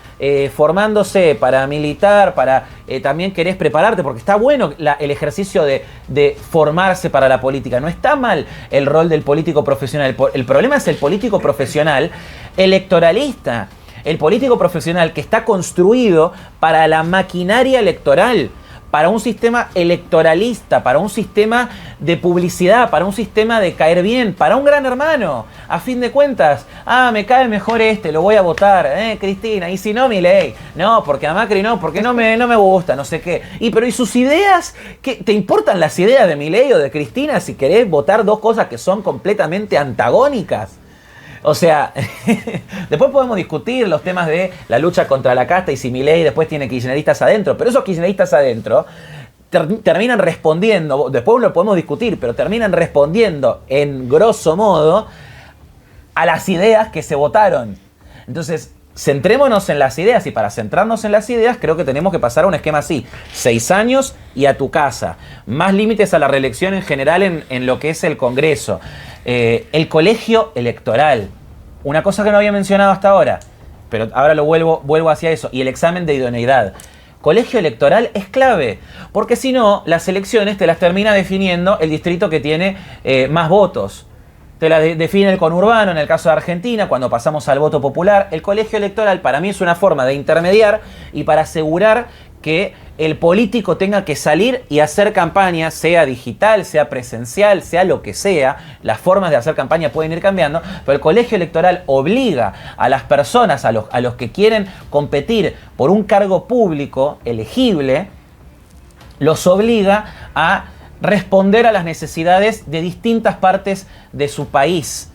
formándose para militar, para también querés prepararte, porque está bueno el ejercicio de formarse para la política. No está mal el rol del político profesional. El problema es el político profesional electoralista. El político profesional que está construido para la maquinaria electoral, para un sistema electoralista, para un sistema de publicidad, para un sistema de caer bien, para un gran hermano. A fin de cuentas, me cae mejor lo voy a votar, Cristina, y si no, Milei. No, porque a Macri no, porque no me gusta, no sé qué. Pero ¿y sus ideas? ¿Qué, te importan las ideas de Milei o de Cristina si querés votar dos cosas que son completamente antagónicas? O sea, después podemos discutir los temas de la lucha contra la casta y si Milei después tiene kirchneristas adentro, pero esos kirchneristas adentro terminan respondiendo, después lo podemos discutir, pero terminan respondiendo en grosso modo a las ideas que se votaron. Entonces, centrémonos en las ideas, y para centrarnos en las ideas creo que tenemos que pasar a un esquema así: 6 años y a tu casa, más límites a la reelección en general en lo que es el Congreso. El colegio electoral, una cosa que no había mencionado hasta ahora, pero ahora lo vuelvo hacia eso, y el examen de idoneidad. Colegio electoral es clave, porque si no, las elecciones te las termina definiendo el distrito que tiene más votos. Te la define el conurbano en el caso de Argentina, cuando pasamos al voto popular. El colegio electoral para mí es una forma de intermediar y para asegurar que el político tenga que salir y hacer campaña, sea digital, sea presencial, sea lo que sea. Las formas de hacer campaña pueden ir cambiando, pero el colegio electoral obliga a las personas, a los que quieren competir por un cargo público elegible, los obliga a responder a las necesidades de distintas partes de su país.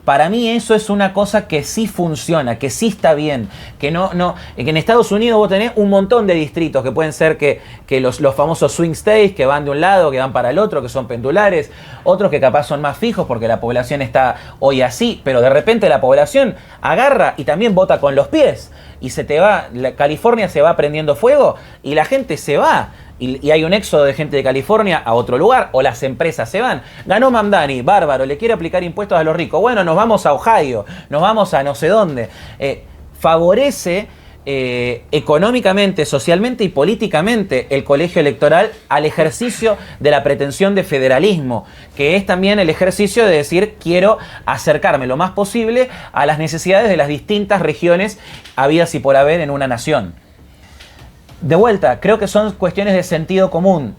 Para mí eso es una cosa que sí funciona, que sí está bien, que en Estados Unidos vos tenés un montón de distritos que pueden ser que los famosos swing states, que van de un lado, que van para el otro, que son pendulares, otros que capaz son más fijos porque la población está hoy así, pero de repente la población agarra y también vota con los pies y se te va, California se va prendiendo fuego y la gente se va. Y hay un éxodo de gente de California a otro lugar, o las empresas se van. Ganó Mamdani, bárbaro, le quiere aplicar impuestos a los ricos. Bueno, nos vamos a Ohio, nos vamos a no sé dónde. Favorece económicamente, socialmente y políticamente el colegio electoral al ejercicio de la pretensión de federalismo, que es también el ejercicio de decir quiero acercarme lo más posible a las necesidades de las distintas regiones habidas y por haber en una nación. De vuelta, creo que son cuestiones de sentido común.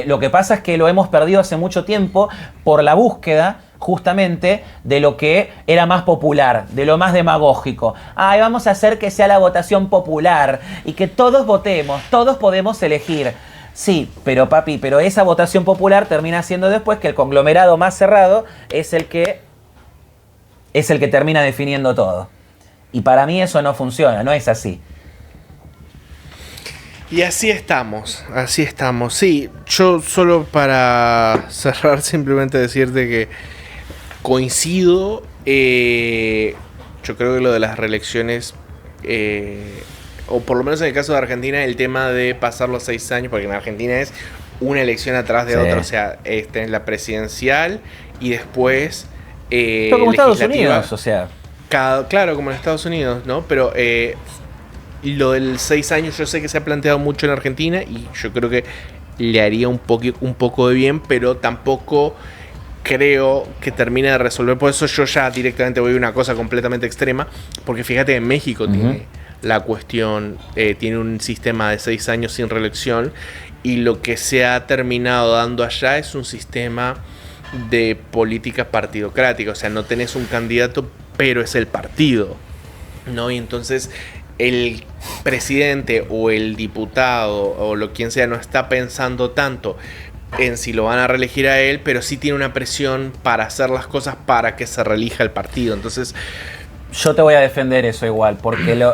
Lo que pasa es que lo hemos perdido hace mucho tiempo por la búsqueda justamente de lo que era más popular, de lo más demagógico. Vamos a hacer que sea la votación popular y que todos votemos, todos podemos elegir. Sí, pero papi, pero esa votación popular termina siendo después que el conglomerado más cerrado es el que termina definiendo todo. Y para mí eso no funciona, no es así. Y así estamos. Sí, yo solo para cerrar simplemente decirte que coincido. Yo creo que lo de las reelecciones, o por lo menos en el caso de Argentina, el tema de pasar los 6 años, porque en Argentina es una elección atrás de otra, o sea, tenés la presidencial y después pero como Estados Unidos, o sea. Claro, como en Estados Unidos, ¿no? Pero lo del 6 años yo sé que se ha planteado mucho en Argentina y yo creo que le haría un poco de bien, pero tampoco creo que termine de resolver. Por eso yo ya directamente voy a una cosa completamente extrema, porque fíjate, en México tiene la cuestión, tiene un sistema de 6 años sin reelección y lo que se ha terminado dando allá es un sistema de política partidocrática, o sea, no tenés un candidato, pero es el partido, ¿no? Y entonces el presidente o el diputado o quien sea no está pensando tanto en si lo van a reelegir a él, pero sí tiene una presión para hacer las cosas para que se reelija el partido. Entonces yo te voy a defender eso igual, porque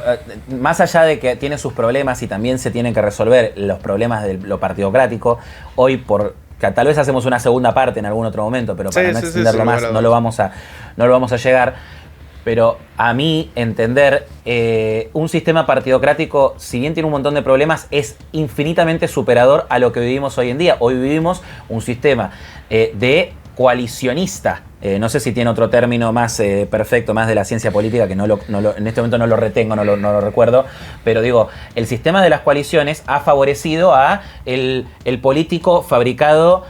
más allá de que tiene sus problemas y también se tienen que resolver los problemas de lo partidocrático, hoy tal vez hacemos una segunda parte en algún otro momento, pero para no extenderlo más no lo vamos a llegar. Pero a mi entender, un sistema partidocrático, si bien tiene un montón de problemas, es infinitamente superador a lo que vivimos hoy en día. Hoy vivimos un sistema de coalicionista, No sé si tiene otro término más perfecto, más de la ciencia política, que en este momento no lo retengo, no lo recuerdo, pero digo, el sistema de las coaliciones ha favorecido a el político fabricado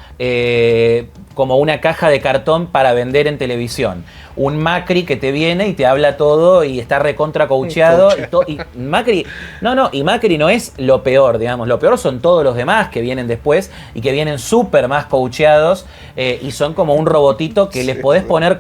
como una caja de cartón para vender en televisión. Un Macri que te viene y te habla todo y está recontra coacheado. Y Macri no es lo peor, digamos. Lo peor son todos los demás que vienen después y que vienen súper más coacheados y son como un robotito que les podés poner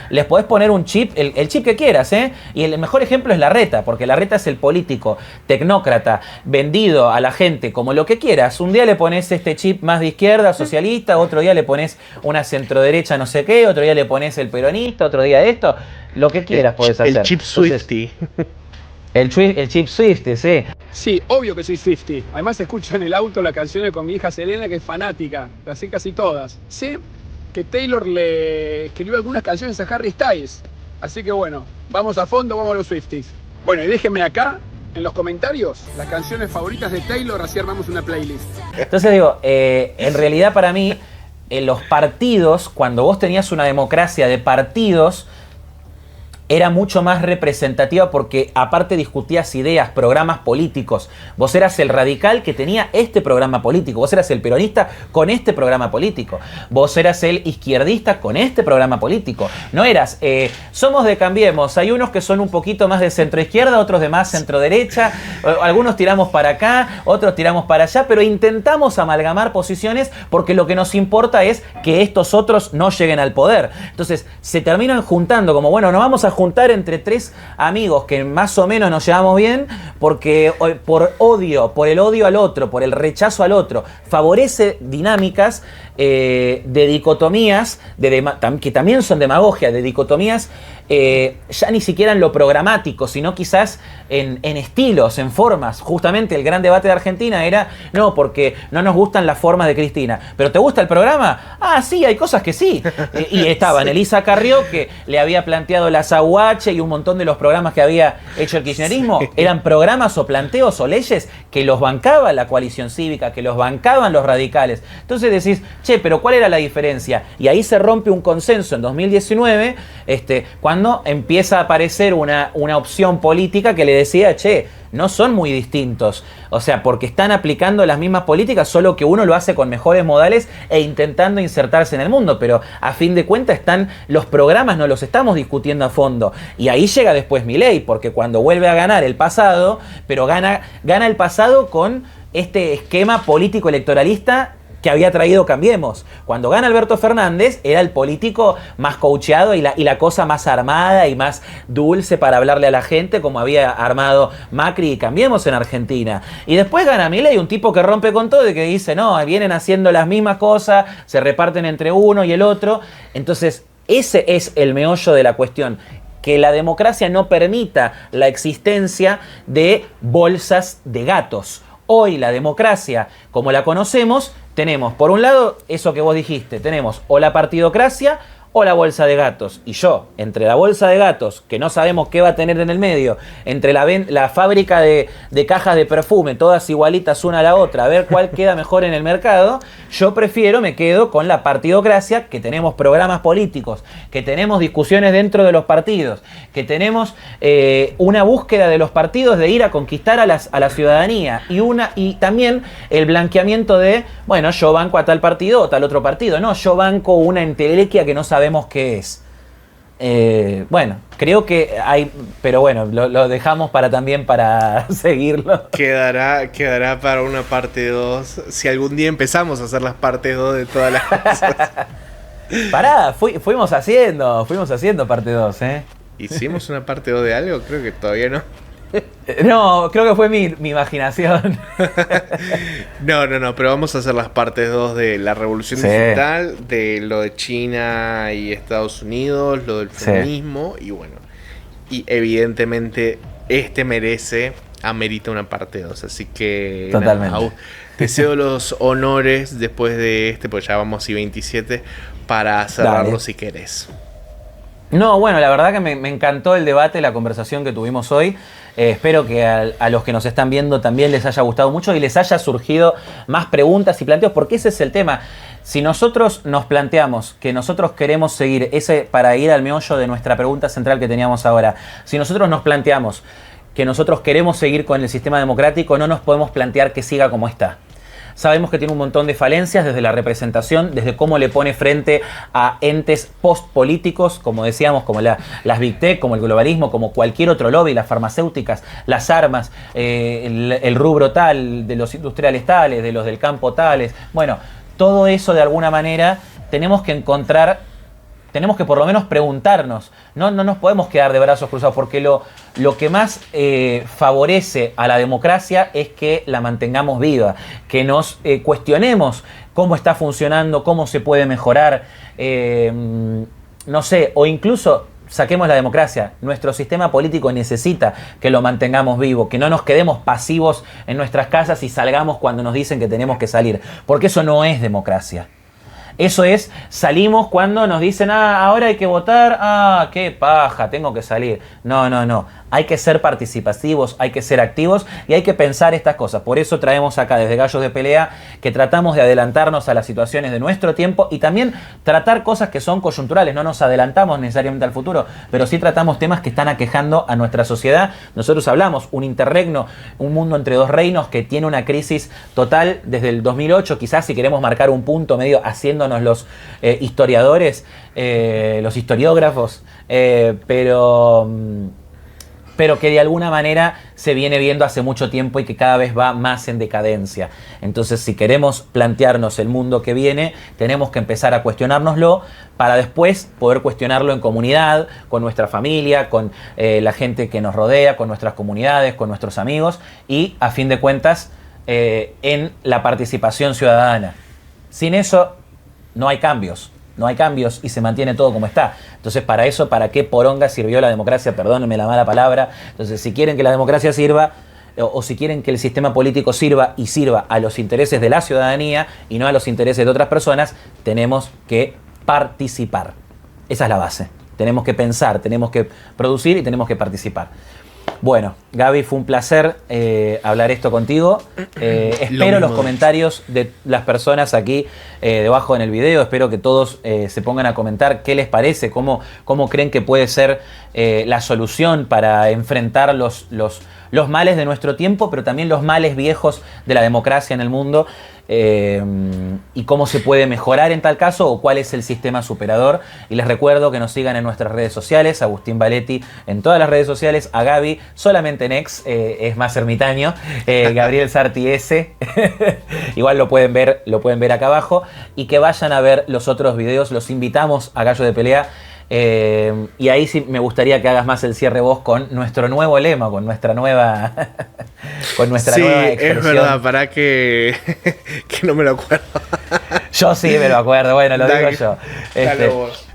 les podés poner un chip, el chip que quieras, ¿eh? Y el mejor ejemplo es Larreta, porque Larreta es el político tecnócrata vendido a la gente como lo que quieras. Un día le pones este chip más de izquierda, socialista, otro día le pones una centroderecha no sé qué, otro día le pones el peronista, otro día esto, lo que quieras podés hacer. El chip Swiftie. El chip Swiftie, sí. Sí, obvio que soy Swiftie. Además escucho en el auto la canción con mi hija Selena, que es fanática. Las sé casi todas. Sé que Taylor le escribió algunas canciones a Harry Styles. Así que bueno, vamos a fondo, vamos a los Swifties. Bueno, y déjenme acá en los comentarios las canciones favoritas de Taylor, así armamos una playlist. Entonces digo, en realidad para mí, en los partidos, cuando vos tenías una democracia de partidos, era mucho más representativa porque aparte discutías ideas, programas políticos. Vos eras el radical que tenía este programa político. Vos eras el peronista con este programa político. Vos eras el izquierdista con este programa político. No eras, somos de Cambiemos. Hay unos que son un poquito más de centro-izquierda, otros de más centro-derecha. Algunos tiramos para acá, otros tiramos para allá, pero intentamos amalgamar posiciones porque lo que nos importa es que estos otros no lleguen al poder. Entonces se terminan juntando como, bueno, nos vamos a juntar entre tres amigos que más o menos nos llevamos bien porque por el odio al otro, por el rechazo al otro, favorece dinámicas de dicotomías, que también son demagogia, de dicotomías ya ni siquiera en lo programático, sino quizás en estilos, en formas. Justamente el gran debate de Argentina era, no, porque no nos gustan las formas de Cristina. ¿Pero te gusta el programa? Ah, sí, hay cosas que sí. Y estaban Elisa Carrió, que le había planteado la Zahuache y un montón de los programas que había hecho el kirchnerismo. Eran programas o planteos o leyes que los bancaba la coalición cívica, que los bancaban los radicales. Entonces decís, che, pero ¿cuál era la diferencia? Y ahí se rompe un consenso en 2019, cuando empieza a aparecer una opción política que le decía, che, no son muy distintos. O sea, porque están aplicando las mismas políticas, solo que uno lo hace con mejores modales e intentando insertarse en el mundo. Pero a fin de cuentas los programas no los estamos discutiendo a fondo. Y ahí llega después Milei, porque cuando vuelve a ganar el pasado, pero gana el pasado con este esquema político electoralista que había traído Cambiemos. Cuando gana Alberto Fernández, era el político más coacheado y la cosa más armada y más dulce para hablarle a la gente, como había armado Macri y Cambiemos en Argentina. Y después gana Milei, un tipo que rompe con todo y que dice, no, vienen haciendo las mismas cosas, se reparten entre uno y el otro. Entonces, ese es el meollo de la cuestión. Que la democracia no permita la existencia de bolsas de gatos. Hoy la democracia, como la conocemos, tenemos, por un lado, eso que vos dijiste, tenemos o la partidocracia o la bolsa de gatos. Y yo, entre la bolsa de gatos, que no sabemos qué va a tener en el medio, entre la fábrica de cajas de perfume, todas igualitas una a la otra, a ver cuál queda mejor en el mercado, yo me quedo con la partidocracia, que tenemos programas políticos, que tenemos discusiones dentro de los partidos, que tenemos una búsqueda de los partidos de ir a conquistar a la ciudadanía y también el blanqueamiento de, bueno, yo banco a tal partido o tal otro partido. No, yo banco una entelequia que no sabemos qué es. Bueno, creo que hay, pero bueno, lo dejamos también para seguirlo. Quedará para una parte 2, si algún día empezamos a hacer las partes 2 de todas las cosas. Pará, fuimos haciendo parte 2, ¿eh? ¿Hicimos una parte 2 de algo? Creo que todavía no. No, creo que fue mi imaginación. No, pero vamos a hacer las partes 2 de la revolución digital, de lo de China y Estados Unidos, lo del feminismo, y bueno, y evidentemente amerita una parte 2, así que totalmente. Deseo los honores después de pues ya vamos y 27 para cerrarlo. Dale. Si querés. No, bueno, la verdad que me encantó el debate, la conversación que tuvimos hoy. Espero que a los que nos están viendo también les haya gustado mucho y les haya surgido más preguntas y planteos, porque ese es el tema. Si nosotros nos planteamos que nosotros queremos seguir, para ir al meollo de nuestra pregunta central que teníamos ahora, si nosotros nos planteamos que nosotros queremos seguir con el sistema democrático, no nos podemos plantear que siga como está. Sabemos que tiene un montón de falencias desde la representación, desde cómo le pone frente a entes post-políticos, como decíamos, como las Big Tech, como el globalismo, como cualquier otro lobby, las farmacéuticas, las armas, el rubro tal, de los industriales tales, de los del campo tales. Bueno, todo eso de alguna manera tenemos que por lo menos preguntarnos. No nos podemos quedar de brazos cruzados, porque lo que más favorece a la democracia es que la mantengamos viva, que nos cuestionemos cómo está funcionando, cómo se puede mejorar, no sé, o incluso saquemos la democracia. Nuestro sistema político necesita que lo mantengamos vivo, que no nos quedemos pasivos en nuestras casas y salgamos cuando nos dicen que tenemos que salir, porque eso no es democracia. Eso es, salimos cuando nos dicen, ahora hay que votar, qué paja, tengo que salir. No. Hay que ser participativos, hay que ser activos y hay que pensar estas cosas. Por eso traemos acá desde Gallos de Pelea que tratamos de adelantarnos a las situaciones de nuestro tiempo y también tratar cosas que son coyunturales. No nos adelantamos necesariamente al futuro, pero sí tratamos temas que están aquejando a nuestra sociedad. Nosotros hablamos, un interregno, un mundo entre dos reinos que tiene una crisis total desde el 2008. Quizás si queremos marcar un punto medio haciéndonos los historiadores, los historiógrafos, pero que de alguna manera se viene viendo hace mucho tiempo y que cada vez va más en decadencia. Entonces, si queremos plantearnos el mundo que viene, tenemos que empezar a cuestionárnoslo para después poder cuestionarlo en comunidad, con nuestra familia, con la gente que nos rodea, con nuestras comunidades, con nuestros amigos y, a fin de cuentas, en la participación ciudadana. Sin eso, no hay cambios. No hay cambios y se mantiene todo como está. Entonces, para eso, ¿para qué poronga sirvió la democracia? Perdónenme la mala palabra. Entonces, si quieren que la democracia sirva, o si quieren que el sistema político sirva a los intereses de la ciudadanía y no a los intereses de otras personas, tenemos que participar. Esa es la base. Tenemos que pensar, tenemos que producir y tenemos que participar. Bueno, Gaby, fue un placer hablar esto contigo. Espero los comentarios de las personas aquí debajo en el video. Espero que todos se pongan a comentar qué les parece, cómo creen que puede ser la solución para enfrentar los males de nuestro tiempo, pero también los males viejos de la democracia en el mundo. Y cómo se puede mejorar en tal caso o cuál es el sistema superador. Y les recuerdo que nos sigan en nuestras redes sociales, Agustín Valetti en todas las redes sociales, a Gaby solamente en X, es más ermitaño, Gabriel Sarti S. Igual lo pueden ver acá abajo, y que vayan a ver los otros videos. Los invitamos a Gallo de Pelea. Y ahí sí me gustaría que hagas más el cierre vos con nuestro nuevo lema, con nuestra nueva nueva expresión. Es verdad, para que no me lo acuerdo. Yo sí me lo acuerdo, bueno, lo digo yo.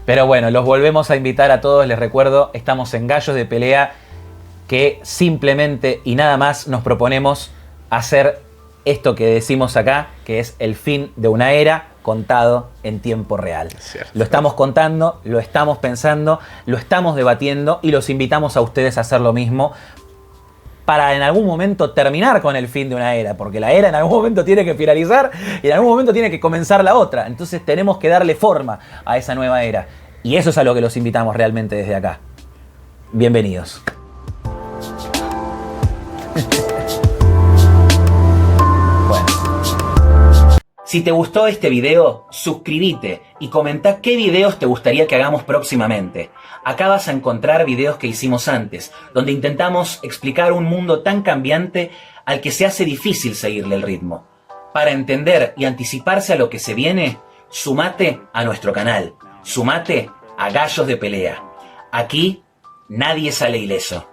Pero bueno, los volvemos a invitar a todos. Les recuerdo, estamos en Gallos de Pelea, que simplemente y nada más nos proponemos hacer esto que decimos acá, que es el fin de una era contado en tiempo real. Cierto. Lo estamos contando, lo estamos pensando, lo estamos debatiendo y los invitamos a ustedes a hacer lo mismo para en algún momento terminar con el fin de una era, porque la era en algún momento tiene que finalizar y en algún momento tiene que comenzar la otra. Entonces tenemos que darle forma a esa nueva era y eso es a lo que los invitamos realmente desde acá. Bienvenidos. Si te gustó este video, suscríbete y comenta qué videos te gustaría que hagamos próximamente. Acá vas a encontrar videos que hicimos antes, donde intentamos explicar un mundo tan cambiante al que se hace difícil seguirle el ritmo. Para entender y anticiparse a lo que se viene, sumate a nuestro canal, sumate a Gallos de Pelea. Aquí nadie sale ileso.